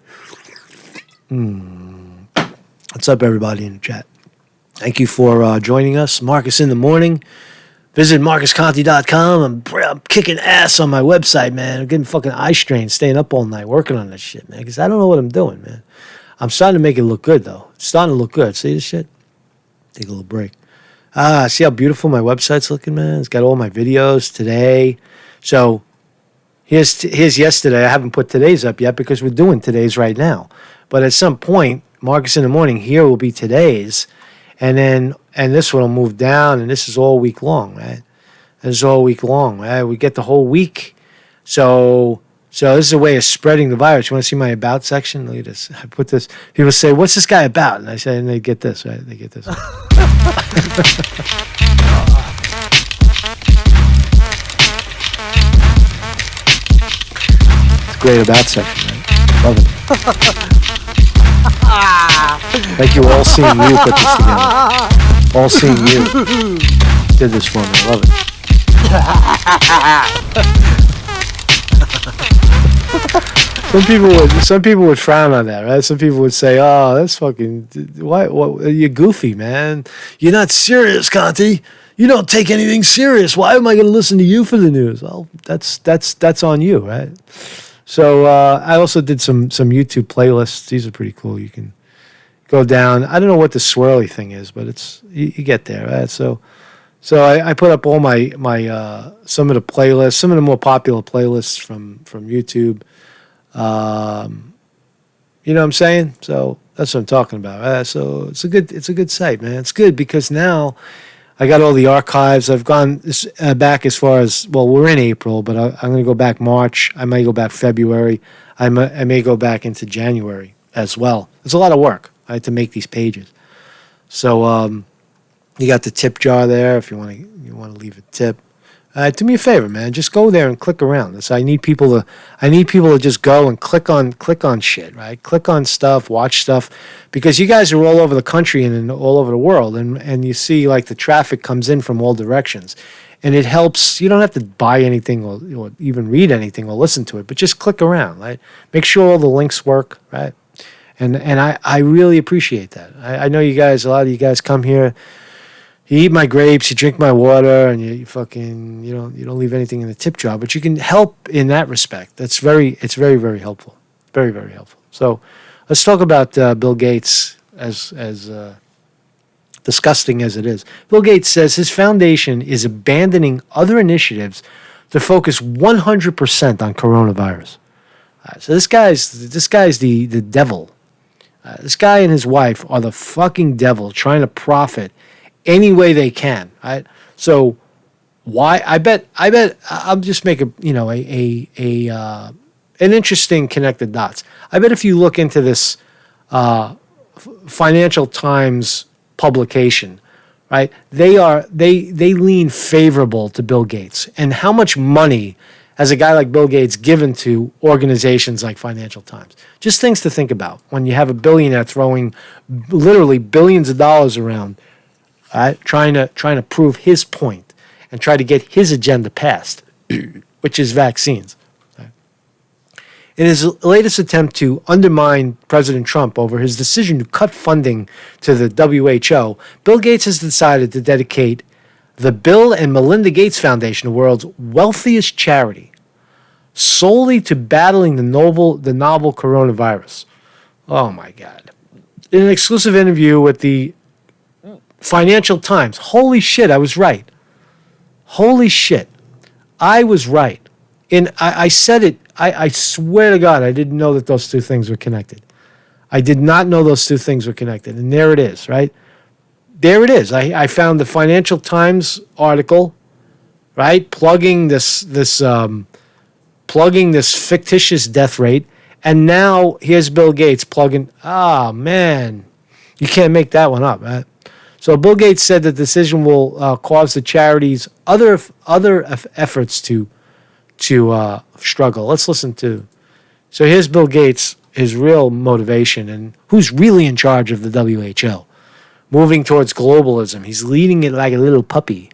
What's up, everybody in the chat? Thank you for joining us. Marcus in the Morning. Visit marcusconte.com. I'm kicking ass on my website, man. I'm getting fucking eye strain, staying up all night, working on that shit, man, because I don't know what I'm doing, man. I'm starting to make it look good, though. It's starting to look good. See this shit? Take a little break. See how beautiful my website's looking, man? It's got all my videos today. So here's yesterday. I haven't put today's up yet because we're doing today's right now. But at some point, Marcus in the Morning here will be today's. And this one will move down, and this is all week long, right? This is all week long, right? We get the whole week. So this is a way of spreading the virus. You want to see my about section? Look at this. I put this. People say, "What's this guy about?" And I say, and they get this, right? They get this. It's a great about section, right? Love it. Like you all seeing you put this together. All seeing you did this for me. I love it. Some people would frown on that, right? Some people would say, "Oh, that's fucking why? You're goofy, man. You're not serious, Conte. You don't take anything serious. Why am I going to listen to you for the news?" Well, that's on you, right? So I also did some YouTube playlists. These are pretty cool. You can go down. I don't know what the swirly thing is, but it's you get there, right? So I put up all my some of the playlists, some of the more popular playlists from YouTube. You know what I'm saying? So that's what I'm talking about. Right? So it's a good site, man. It's good because now I got all the archives. I've gone back as far as, well, we're in April, but I'm going to go back March. I may go back February. I may go back into January as well. It's a lot of work. I had to make these pages. So you got the tip jar there if you want to leave a tip. Do me a favor, man. Just go there and click around. So I need people to just go and click on shit, right? Click on stuff, watch stuff, because you guys are all over the country and all over the world, and you see like the traffic comes in from all directions, and it helps. You don't have to buy anything or even read anything or listen to it, but just click around, right? Make sure all the links work, right? And I really appreciate that. I know you guys, a lot of you guys come here, you eat my grapes, you drink my water, and you fucking you don't leave anything in the tip jar. But you can help in that respect. It's very very helpful, very very helpful. So let's talk about Bill Gates as disgusting as it is. Bill Gates says his foundation is abandoning other initiatives to focus 100% on coronavirus. So this guy's the devil. This guy and his wife are the fucking devil trying to profit any way they can. Right? So why? I bet I'll just make an interesting connected dots. I bet if you look into this Financial Times publication, right? They lean favorable to Bill Gates. And how much money has a guy like Bill Gates given to organizations like Financial Times? Just things to think about when you have a billionaire throwing literally billions of dollars around, right? Trying to prove his point and try to get his agenda passed, which is vaccines. In his latest attempt to undermine President Trump over his decision to cut funding to the WHO, Bill Gates has decided to dedicate the Bill and Melinda Gates Foundation, the world's wealthiest charity, solely to battling the novel coronavirus. Oh my God. In an exclusive interview with the Financial Times, holy shit, I was right. Holy shit, I was right. And I said it, I swear to God, I didn't know that those two things were connected. I did not know those two things were connected. And there it is, right? There it is. I found the Financial Times article, right? Plugging this fictitious death rate. And now here's Bill Gates plugging, man, you can't make that one up, right? So Bill Gates said the decision will cause the charity's other efforts to struggle. Let's listen to. So here's Bill Gates, his real motivation, and who's really in charge of the WHO. Moving towards globalism. He's leading it like a little puppy.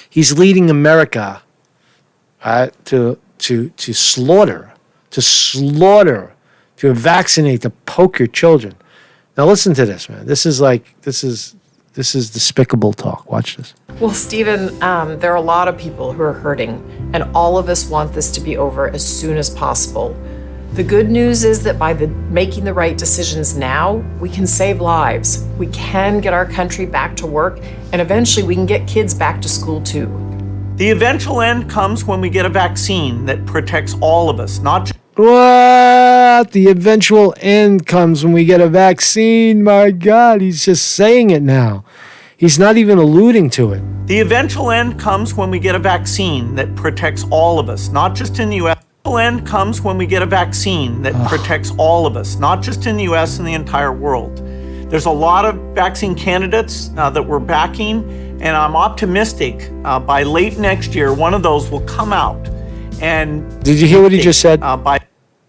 He's leading America to slaughter, to vaccinate, to poke your children. Now listen to this, man. This is despicable talk. Watch this. Well, Stephen, there are a lot of people who are hurting, and all of us want this to be over as soon as possible. The good news is that by making the right decisions now, we can save lives. We can get our country back to work, and eventually we can get kids back to school too. The eventual end comes when we get a vaccine that protects all of us, not just... What? The eventual end comes when we get a vaccine. My God, he's just saying it now. He's not even alluding to it. The eventual end comes when we get a vaccine that protects all of us, not just in the U.S. The eventual end comes when we get a vaccine that protects all of us, not just in the U.S. and the entire world. There's a lot of vaccine candidates that we're backing, and I'm optimistic by late next year, one of those will come out. And did you hear what he just said?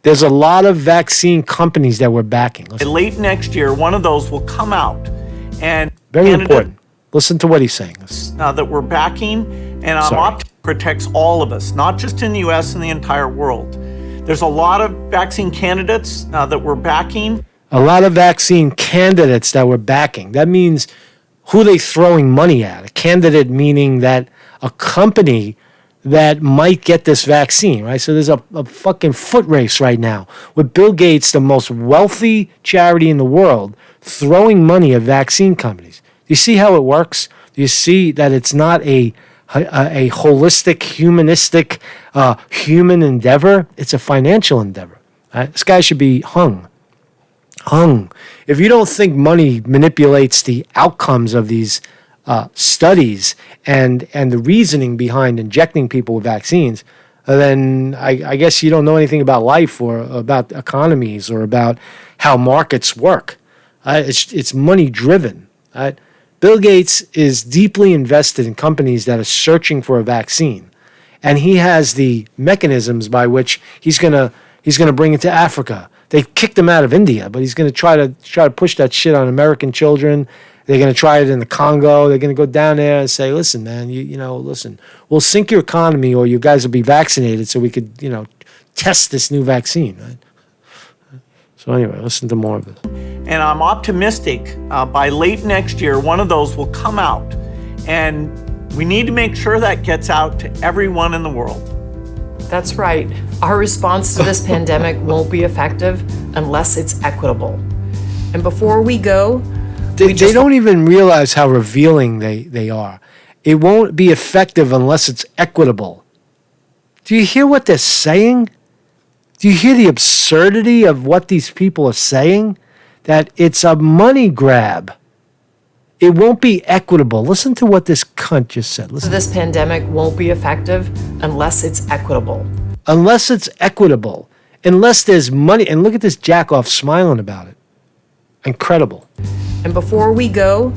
There's a lot of vaccine companies that we're backing. Late next year, one of those will come out. And very important. Listen to what he's saying. That we're backing, and I'm optimistic protects all of us, not just in the U.S. and the entire world. There's a lot of vaccine candidates that we're backing. A lot of vaccine candidates that we're backing. That means who they throwing money at. A candidate meaning that a company that might get this vaccine, right? So there's a fucking foot race right now with Bill Gates, the most wealthy charity in the world, throwing money at vaccine companies. Do you see how it works? Do you see that it's not a holistic, humanistic, human endeavor? It's a financial endeavor. Right? This guy should be hung. If you don't think money manipulates the outcomes of these studies and the reasoning behind injecting people with vaccines, then I guess you don't know anything about life or about economies or about how markets work. It's money driven. Right? Bill Gates is deeply invested in companies that are searching for a vaccine, and he has the mechanisms by which he's gonna bring it to Africa. They kicked him out of India, but he's going to try to push that shit on American children. They're going to try it in the Congo. They're going to go down there and say, listen, man, listen, we'll sink your economy or you guys will be vaccinated so we could, test this new vaccine, right? So anyway, listen to more of it. And I'm optimistic by late next year, one of those will come out. And we need to make sure that gets out to everyone in the world. That's right. Our response to this pandemic won't be effective unless it's equitable. And before we go, they don't even realize how revealing they are. It won't be effective unless it's equitable. Do you hear what they're saying? Do you hear the absurdity of what these people are saying? That it's a money grab. It won't be equitable. Listen to what this cunt just said. Listen. This pandemic won't be effective unless it's equitable. Unless it's equitable. Unless there's money. And look at this jackoff smiling about it. Incredible. And before we go,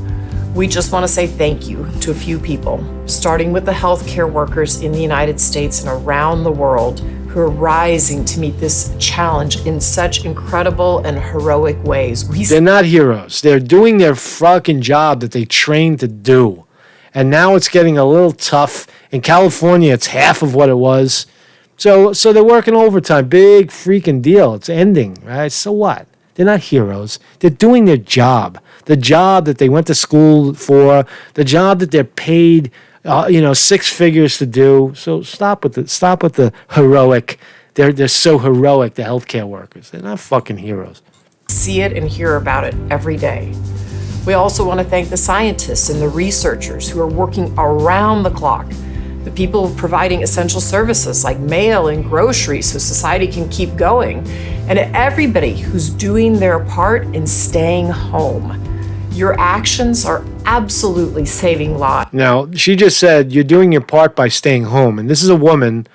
we just want to say thank you to a few people, starting with the healthcare workers in the United States and around the world who are rising to meet this challenge in such incredible and heroic ways. They're not heroes. They're doing their fucking job that they trained to do. And now it's getting a little tough. In California, it's half of what it was. So they're working overtime. Big freaking deal. It's ending, right? So what? They're not heroes. They're doing their job. The job that they went to school for, the job that they're paid, six figures to do. So stop with the heroic. They're so heroic, the healthcare workers. They're not fucking heroes. See it and hear about it every day. We also want to thank the scientists and the researchers who are working around the clock, the people providing essential services like mail and groceries so society can keep going, and everybody who's doing their part in staying home. Your actions are absolutely saving lives. Now, she just said you're doing your part by staying home. And this is a woman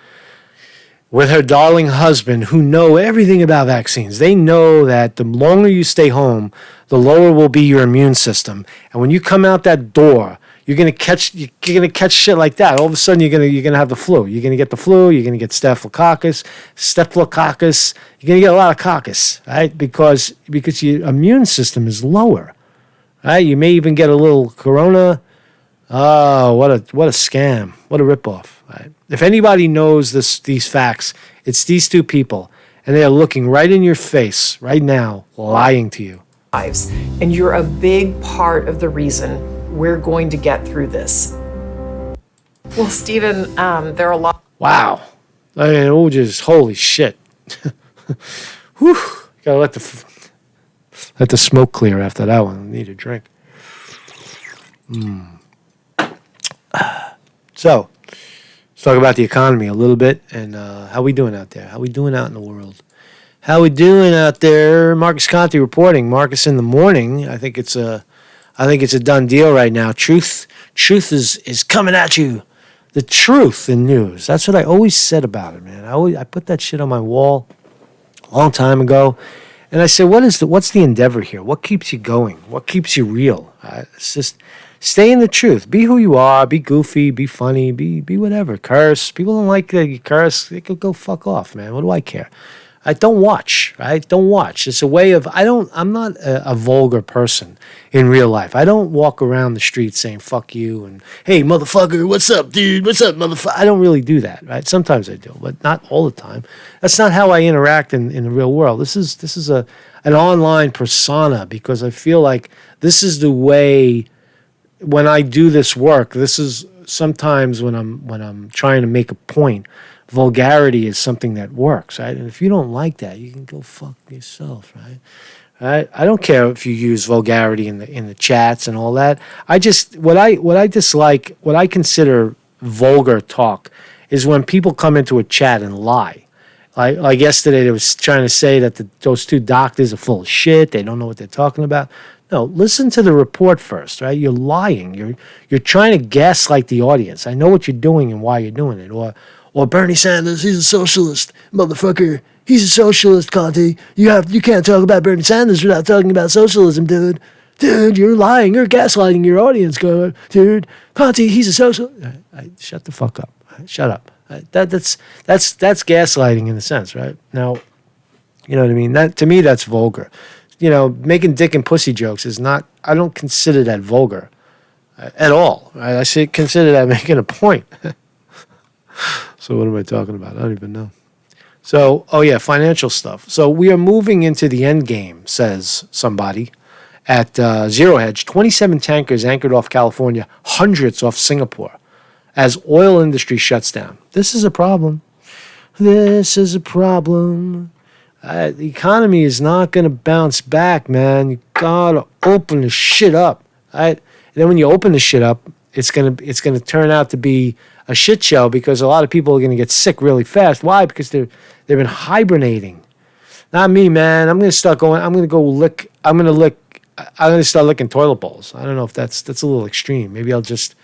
with her darling husband who know everything about vaccines. They know that the longer you stay home, the lower will be your immune system. And when you come out that door, you're gonna catch shit like that. All of a sudden, you're gonna have the flu. You're gonna get the flu. You're gonna get staphylococcus. You're gonna get a lot of coccus, right? Because your immune system is lower, right? You may even get a little corona. Oh, what a scam! What a ripoff! Right? If anybody knows these facts, it's these two people, and they are looking right in your face right now, lying to you. And you're a big part of the reason we're going to get through this. Well, Stephen, there are a lot. Wow. I mean, just holy shit. Whew. Gotta let the smoke clear after that one. I need a drink. So, let's talk about the economy a little bit and how we doing out there. How we doing out in the world? How we doing out there? Marcus Conte reporting. Marcus in the morning. I think it's a done deal right now. Truth is coming at you. The truth in news. That's what I always said about it, man. I put that shit on my wall a long time ago, and I said, what's the endeavor here? What keeps you going? What keeps you real? It's just stay in the truth. Be who you are. Be goofy. Be funny. Be whatever. Curse. People don't like that you curse. They could go fuck off, man. What do I care? I don't watch, right? Don't watch. It's a way of, I'm not a vulgar person in real life. I don't walk around the street saying, fuck you, and, hey, motherfucker, what's up, dude? What's up, motherfucker? I don't really do that, right? Sometimes I do, but not all the time. That's not how I interact in the real world. This is an online persona because I feel like this is the way when I do this work. This is sometimes when I'm trying to make a point. Vulgarity is something that works, right? And if you don't like that, you can go fuck yourself, right? I don't care if you use vulgarity in the chats and all that. What I dislike, what I consider vulgar talk, is when people come into a chat and lie. Like yesterday, they was trying to say that those two doctors are full of shit. They don't know what they're talking about. No, listen to the report first, right? You're lying. You're trying to gaslight the audience. I know what you're doing and why you're doing it, or Bernie Sanders, he's a socialist, motherfucker. He's a socialist, Conte. You can't talk about Bernie Sanders without talking about socialism, dude. Dude, you're lying. You're gaslighting your audience, dude. Conte, he's a socialist. Shut the fuck up. Shut up. That's gaslighting in a sense, right? Now, you know what I mean? To me, that's vulgar. making dick and pussy jokes is not, I don't consider that vulgar at all. Right? Consider that making a point. So what am I talking about? I don't even know. So, financial stuff. So we are moving into the end game, says somebody at Zero Hedge. 27 tankers anchored off California, hundreds off Singapore, as oil industry shuts down. This is a problem. This is a problem. The economy is not going to bounce back, man. You gotta open the shit up. Right? And then when you open the shit up, it's gonna turn out to be a shit show because a lot of people are gonna get sick really fast. Why? Because they've been hibernating. Not me, man. I'm gonna start going. I'm gonna start licking toilet bowls. I don't know if that's a little extreme. Maybe I'll just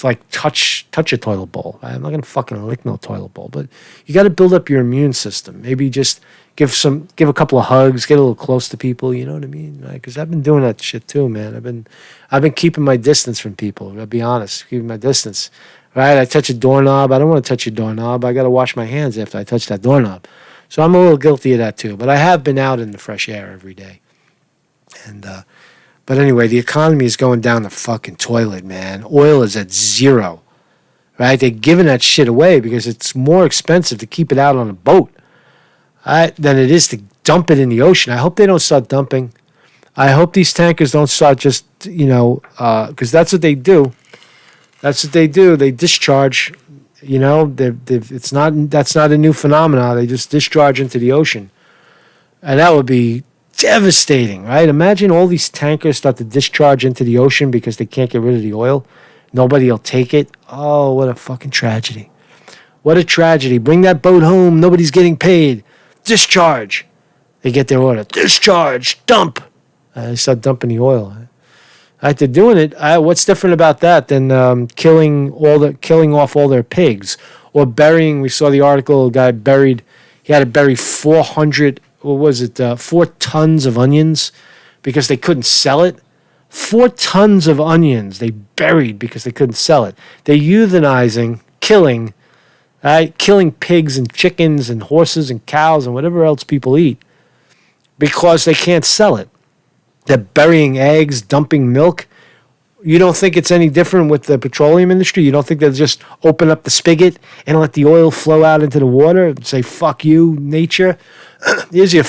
like touch a toilet bowl. I'm not gonna fucking lick no toilet bowl, but you got to build up your immune system. Maybe just give a couple of hugs, get a little close to people. You know what I mean? Because I've been doing that shit too, man. I've been keeping my distance from people. I'll be honest, keeping my distance. Right? I touch a doorknob. I don't want to touch a doorknob. I got to wash my hands after I touch that doorknob. So I'm a little guilty of that too. But I have been out in the fresh air every day. And but anyway, the economy is going down the fucking toilet, man. Oil is at zero, right? They're giving that shit away because it's more expensive to keep it out on a boat, right, than it is to dump it in the ocean. I hope they don't start dumping. I hope these tankers don't start just, because that's what they do. That's what they do. They discharge, that's not a new phenomenon. They just discharge into the ocean. And that would be devastating, right? Imagine all these tankers start to discharge into the ocean because they can't get rid of the oil. Nobody will take it. Oh, what a fucking tragedy. What a tragedy. Bring that boat home. Nobody's getting paid. Discharge. They get their order. Discharge. Dump. They start dumping the oil. They're doing it. What's different about that than killing off all their pigs or burying? We saw the article. A guy buried. He had to bury 400. What was it? 4 tons of onions because they couldn't sell it. 4 tons of onions they buried because they couldn't sell it. They're euthanizing, killing pigs and chickens and horses and cows and whatever else people eat because they can't sell it. They're burying eggs, dumping milk. You don't think it's any different with the petroleum industry? You don't think they'll just open up the spigot and let the oil flow out into the water and say, fuck you, nature? Here's your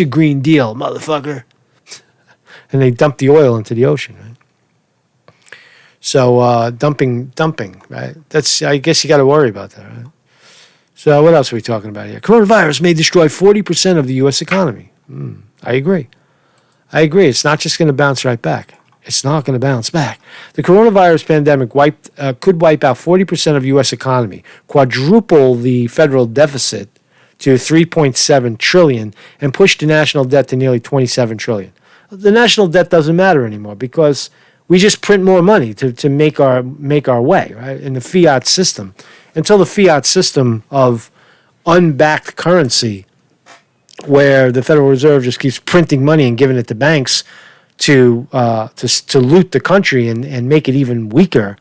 Green Deal, motherfucker. And they dump the oil into the ocean, right? So dumping, right? I guess you got to worry about that, right? So what else are we talking about here? Coronavirus may destroy 40% of the U.S. economy. I agree. It's not just going to bounce right back. It's not going to bounce back. The coronavirus pandemic could wipe out 40% of U.S. economy, quadruple the federal deficit to $3.7 trillion, and push the national debt to nearly $27 trillion. The national debt doesn't matter anymore because we just print more money to make our way, right, in the fiat system. Until the fiat system of unbacked currency, where the Federal Reserve just keeps printing money and giving it to banks to loot the country and make it even weaker,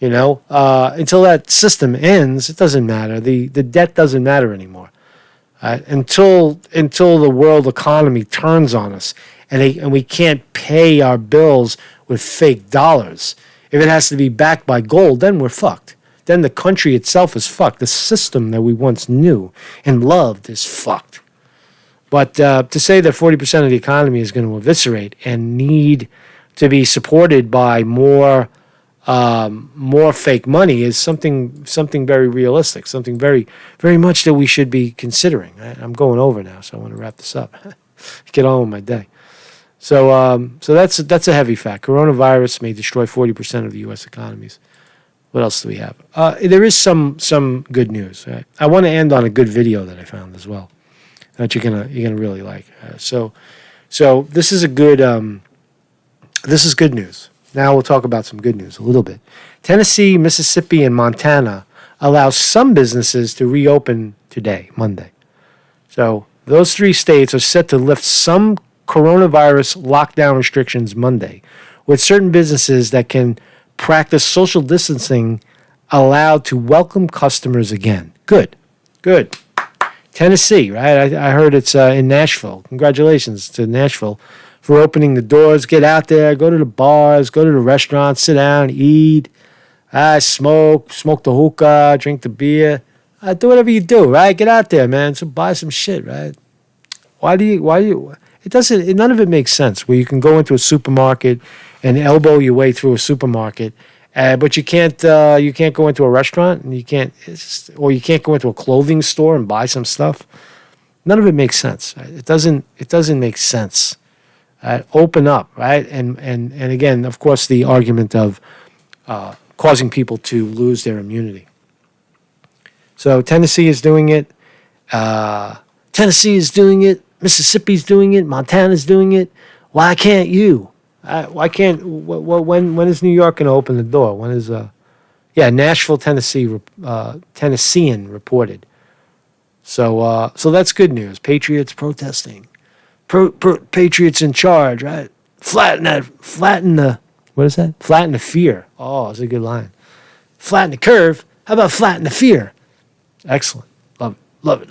until that system ends, it doesn't matter. The debt doesn't matter anymore. Until the world economy turns on us and we can't pay our bills with fake dollars. If it has to be backed by gold, then we're fucked. Then the country itself is fucked. The system that we once knew and loved is fucked. But to say that 40% of the economy is going to eviscerate and need to be supported by more fake money is something very realistic, something very, very much that we should be considering. I'm going over now, so I want to wrap this up. Get on with my day. So that's a heavy fact. Coronavirus may destroy 40% of the U.S. economies. What else do we have? There is some good news. Right? I want to end on a good video that I found as well that you're gonna really like. So this is good news. Now we'll talk about some good news a little bit. Tennessee, Mississippi, and Montana allow some businesses to reopen today, Monday. So those 3 states are set to lift some coronavirus lockdown restrictions Monday, with certain businesses that can practice social distancing allowed to welcome customers again. Good. Tennessee, right? I heard it's in Nashville. Congratulations to Nashville for opening the doors. Get out there, go to the bars, go to the restaurants, sit down, eat, smoke the hookah, drink the beer. Do whatever you do, right? Get out there, man. So buy some shit, right? Why do you, none of it makes sense where you can go into a supermarket and elbow your way through a supermarket, but you can't go into a restaurant and you can't go into a clothing store and buy some stuff. None of it makes sense. Right? It doesn't make sense. Open up, right? And again, of course, the argument of causing people to lose their immunity. So Tennessee is doing it. Tennessee is doing it. Mississippi's doing it. Montana's doing it. Why can't you? Why can't? When is New York going to open the door? When is Nashville, Tennessee, Tennessean reported. So that's good news. Patriots protesting. Patriots in charge, right? Flatten the fear. Oh, that's a good line. Flatten the curve. How about flatten the fear? Excellent. Love it.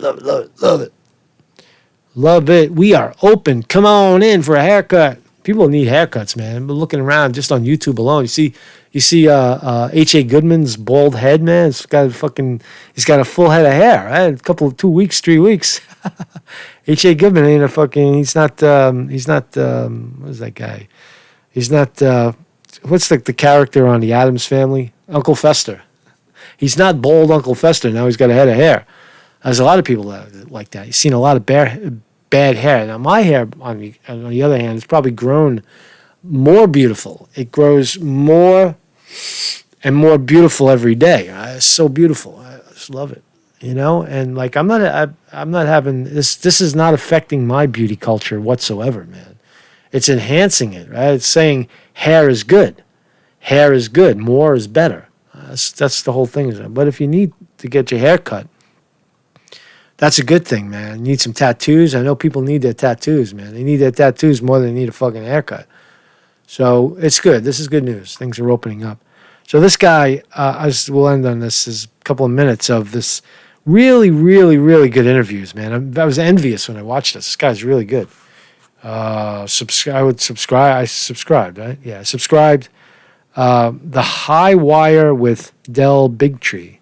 Love it. We are open. Come on in for a haircut. People need haircuts, man. I'm looking around just on YouTube alone. You see H.A. Goodman's bald head, man. He's got a full head of hair, right? 2 weeks, 3 weeks. H.A. Goodman ain't he's not, what is that guy? He's not, what's the character on the Addams Family? Uncle Fester. He's not bald Uncle Fester. Now he's got a head of hair. There's a lot of people like that. You've seen a lot of bad hair. Now my hair, on the other hand, has probably grown more beautiful. It grows more and more beautiful every day. It's so beautiful. I just love it. And like I'm not having this. This is not affecting my beauty culture whatsoever, man. It's enhancing it, right? It's saying hair is good. Hair is good. More is better. That's the whole thing. But if you need to get your hair cut, that's a good thing, man. You need some tattoos. I know people need their tattoos, man. They need their tattoos more than they need a fucking haircut. So it's good. This is good news. Things are opening up. So this guy, we'll end on this, is a couple of minutes of this really, really, really good interviews, man. I was envious when I watched this. This guy's really good. I subscribed, right? Yeah, I subscribed. The High Wire with Del Bigtree.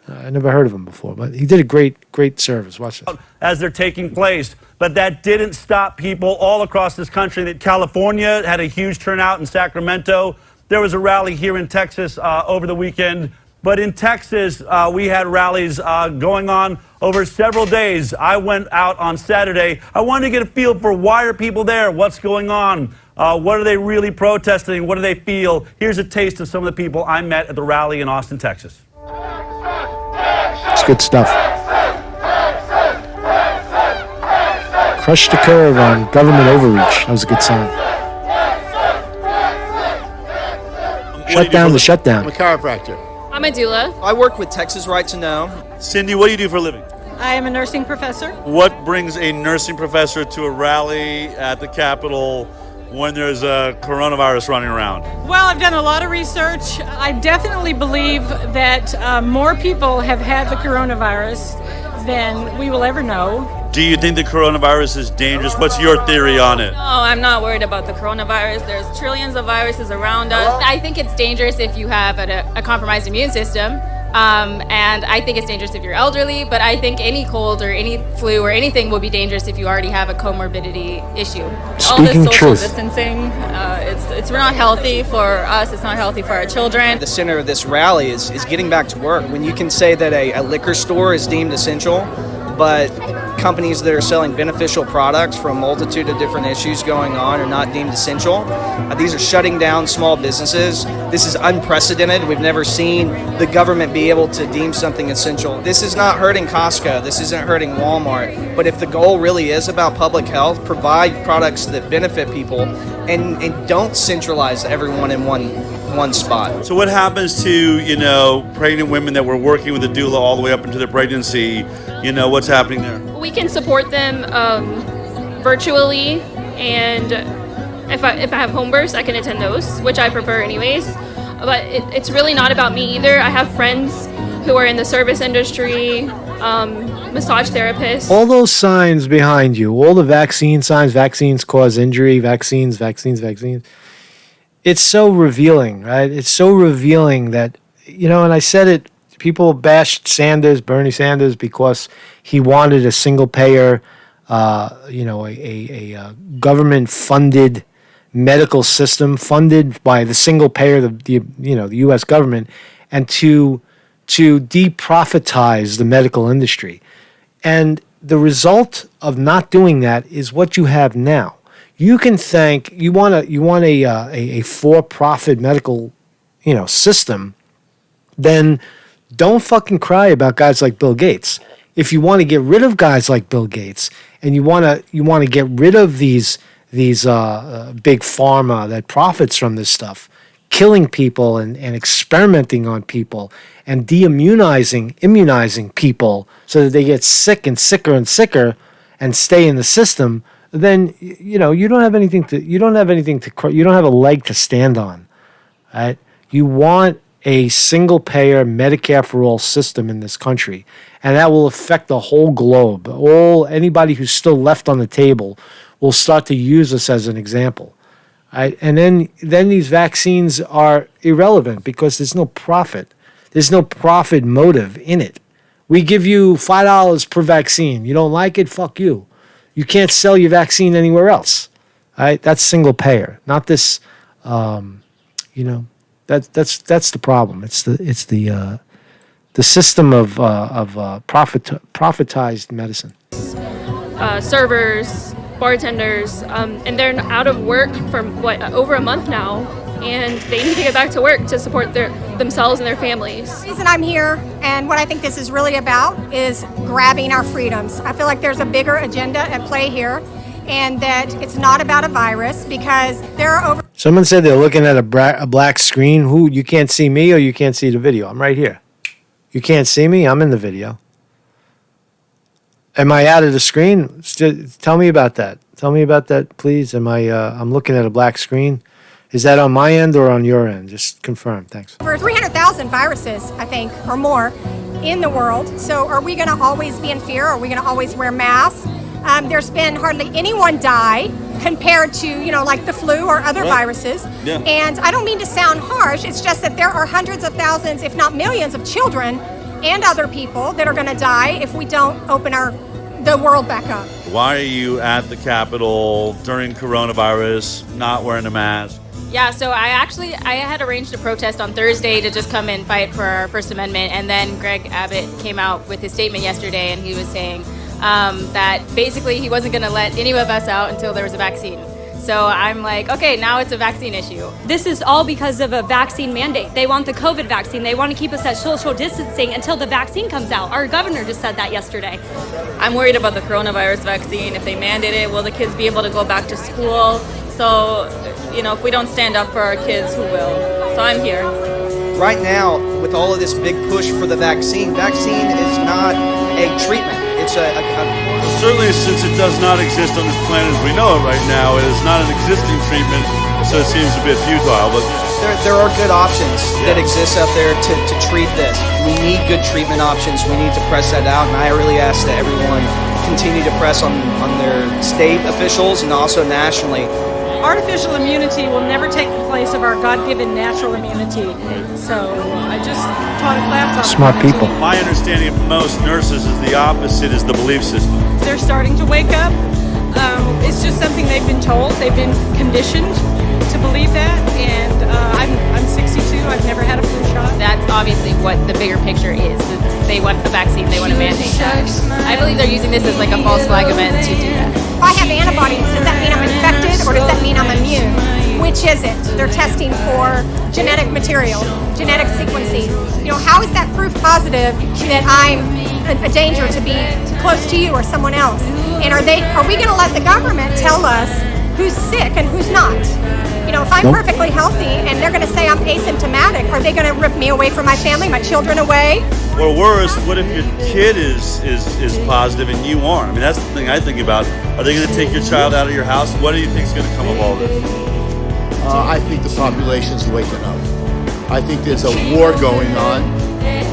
I never heard of him before, but he did a great service. Watch this. As they're taking place. But that didn't stop people all across this country. California had a huge turnout in Sacramento. There was a rally here in Texas over the weekend. But in Texas, we had rallies going on over several days. I went out on Saturday. I wanted to get a feel for why are people there? What's going on? What are they really protesting? What do they feel? Here's a taste of some of the people I met at the rally in Austin, Texas. It's good stuff. Crush the curve on government overreach. That was a good song. Shut down the shutdown. I'm a chiropractor. I'm a doula. I work with Texas Right to Know. Cindy, what do you do for a living? I am a nursing professor. What brings a nursing professor to a rally at the Capitol when there's a coronavirus running around? Well, I've done a lot of research. I definitely believe that more people have had the coronavirus than we will ever know. Do you think the coronavirus is dangerous? What's your theory on it? No, I'm not worried about the coronavirus. There's trillions of viruses around us. I think it's dangerous if you have a compromised immune system. And I think it's dangerous if you're elderly, but I think any cold or any flu or anything will be dangerous if you already have a comorbidity issue. All this social distancing, it's not healthy for us, it's not healthy for our children. The center of this rally is getting back to work. When you can say that a liquor store is deemed essential, but companies that are selling beneficial products for a multitude of different issues going on are not deemed essential. These are shutting down small businesses. This is unprecedented. We've never seen the government be able to deem something essential. This is not hurting Costco. This isn't hurting Walmart. But if the goal really is about public health, provide products that benefit people and don't centralize everyone in one spot. So what happens to, pregnant women that were working with a doula all the way up into their pregnancy? What's happening there? We can support them virtually, and if I have home births, I can attend those, which I prefer anyways. But it's really not about me either. I have friends who are in the service industry, massage therapists. All those signs behind you, all the vaccine signs, vaccines cause injury, vaccines. It's so revealing, right? It's so revealing that, and I said it, people bashed Bernie Sanders, because he wanted a single payer, a government-funded medical system funded by the single payer, the U.S. government, and to deprofitize the medical industry. And the result of not doing that is what you have now. You can thank, you want a for-profit medical, system, then don't fucking cry about guys like Bill Gates. If you want to get rid of guys like Bill Gates, and you want to get rid of these big pharma that profits from this stuff, killing people and experimenting on people and immunizing people so that they get sick and sicker and stay in the system, then you don't have a leg to stand on, right? You want a single payer Medicare for all system in this country, and that will affect the whole globe. Anybody who's still left on the table will start to use us as an example. Right? And then these vaccines are irrelevant because there's no profit. There's no profit motive in it. We give you $5 per vaccine. You don't like it? Fuck you. You can't sell your vaccine anywhere else. Right? That's single payer, not this. That's the problem. It's the system of profitized medicine. Servers, bartenders, and they're out of work for over a month now, and they need to get back to work to support themselves and their families. The reason I'm here, and what I think this is really about, is grabbing our freedoms. I feel like there's a bigger agenda at play here, and that it's not about a virus, because there are over... Someone said they're looking at a black screen. You can't see me, or you can't see the video? I'm right here. You can't see me? I'm in the video. Am I out of the screen? Tell me about that. Tell me about that, please. I'm looking at a black screen. Is that on my end or on your end? Just confirm. Thanks. Over 300,000 viruses, I think, or more in the world. So are we going to always be in fear? Are we going to always wear masks? There's been hardly anyone die compared to, like the flu or other viruses. Yeah. And I don't mean to sound harsh. It's just that there are hundreds of thousands, if not millions, of children and other people that are going to die if we don't open the world back up. Why are you at the Capitol during coronavirus, not wearing a mask? Yeah, so I had arranged a protest on Thursday to just come and fight for our First Amendment, and then Greg Abbott came out with his statement yesterday, and he was saying that basically he wasn't going to let any of us out until there was a vaccine. So I'm like, okay, now it's a vaccine issue. This is all because of a vaccine mandate. They want the COVID vaccine. They want to keep us at social distancing until the vaccine comes out. Our governor just said that yesterday. I'm worried about the coronavirus vaccine. If they mandate it, will the kids be able to go back to school? So, if we don't stand up for our kids, who will? So I'm here. Right now, with all of this big push for the vaccine is not a treatment. It's Certainly, since it does not exist on this planet as we know it right now, it is not an existing treatment, so it seems a bit futile. But there are good options that exist out there to treat this. We need good treatment options. We need to press that out, and I really ask that everyone continue to press on their state officials and also nationally. Artificial immunity will never take the place of our God-given natural immunity. So I just taught a class on smart people. My understanding of most nurses is the opposite is the belief system. They're starting to wake up. It's just something they've been told. They've been conditioned to believe that. And I'm 62. I've never had a flu shot. That's obviously what the bigger picture is. They want a vaccine. They want to mandate that. I believe they're using this as like a false flag event to do that. If I have antibodies, does that mean I'm infected or does that mean I'm immune? Which is it? They're testing for genetic material, genetic sequencing. How is that proof positive that I'm a danger to be close to you or someone else? And are we going to let the government tell us who's sick and who's not? If I'm perfectly healthy and they're going to say I'm asymptomatic, are they going to rip me away from my family, my children away? Or worse, what if your kid is positive and you aren't? I mean, that's the thing I think about. Are they going to take your child out of your house? What do you think is going to come of all this? I think the population's waking up. I think there's a war going on,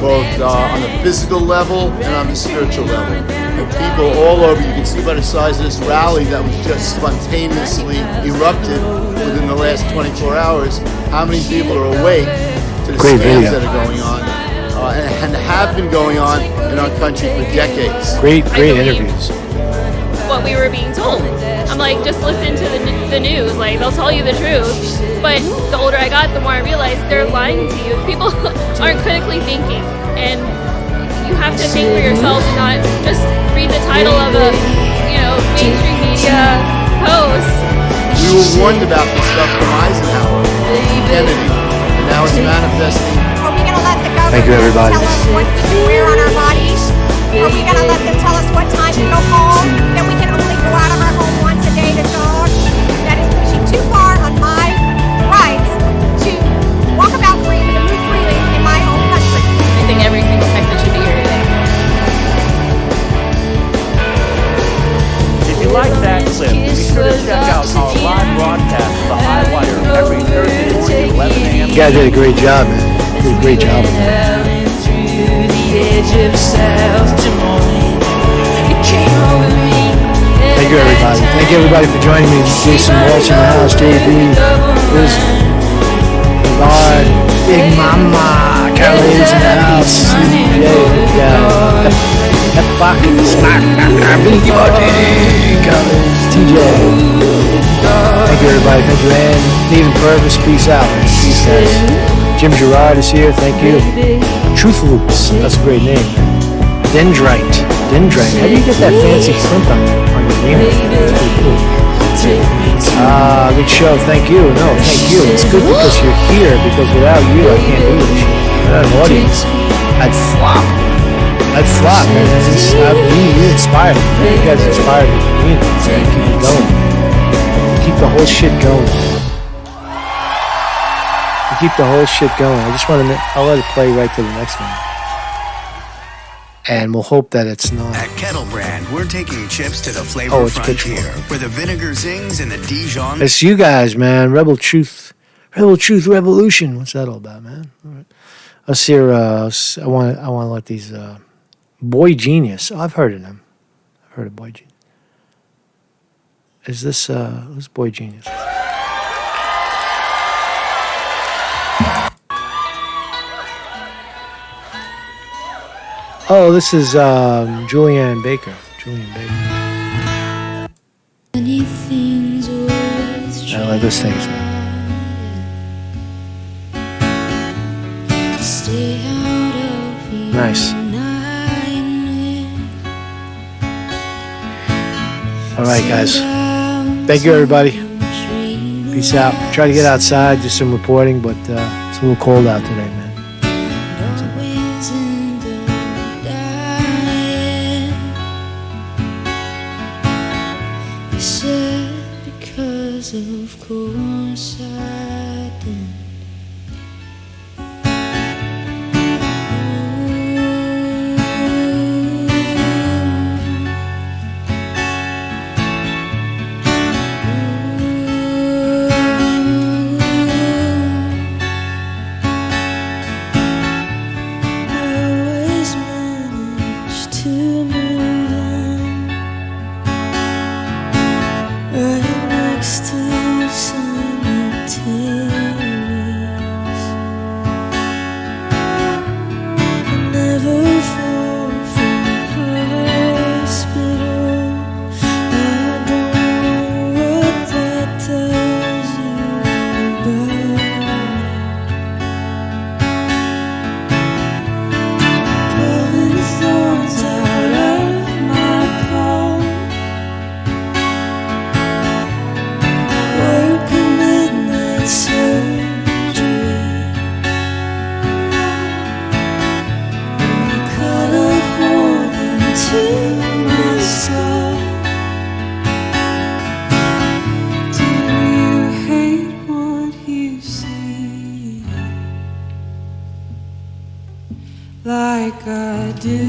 both on the physical level and on the spiritual level. And people all over, you can see by the size of this rally that was just spontaneously erupted within the last 24 hours, how many people are awake to the scams that are going on and have been going on in our country for decades. Great interviews. What we were being told. I'm like, just listen to the news. Like, they'll tell you the truth. But the older I got, the more I realized they're lying to you. People aren't critically thinking. And you have to think for yourself and not just read the title of a, mainstream media post. We were warned about this stuff from Eisenhower, Kennedy, and now it's manifesting. Are we going to let the government Thank you, everybody. tell us what to wear on our bodies? Are we going to let them tell us what time to go home? That we can only go out of our home once a day to jog? That is pushing too far on my rights to walk about freely, to move freely in my own country. I think every single Texan should be here today. If you like that clip, be sure to check out our live broadcast of The High Wire every Thursday morning at 11 a.m. You guys did a great job, man. Did a great job. Thank you, everybody. Thank you, everybody, for joining me. Jason Walsh in the house, JB, Liz, God, Big Mama, Carol's in the house, TJ. Thank you, everybody. Thank you, Ann. Needham Purvis. Peace out. Peace, guys. Jim Gerard is here. Thank you. Truth Loops. That's a great name. Dendrite. How do you get that fancy print on your name? That's pretty cool. Good show. Thank you. No, thank you. It's good because you're here, because without you, I can't do this shit. Without an audience, I'd flop, man. You inspired me. You guys inspired me. Keep it going. Keep the whole shit going. Keep the whole shit going. I just want to. I'll let it play right to the next one. And we'll hope that it's not. At Kettle Brand, we're taking chips to the flavor frontier, where the vinegar zings and the Dijon. It's you guys, man. Rebel Truth Revolution. What's that all about, man? All right. Let's hear. I want to let these. Boy Genius. Oh, I've heard of them. I've heard of Boy Genius. Is this who's Boy Genius? Oh, this is Julianne Baker. I like this thing. Nice. All right, guys. Thank you, everybody. Peace out. Try to get outside, do some reporting, but it's a little cold out today, man. Of course I did. Always managed to move right next to cemeteries. I never far from the hospital. I don't know what that tells you about pulling thorns out of my palm. Work a midnight surgery. And you cut a hole into my sky. Do you hate what you see? Like I do.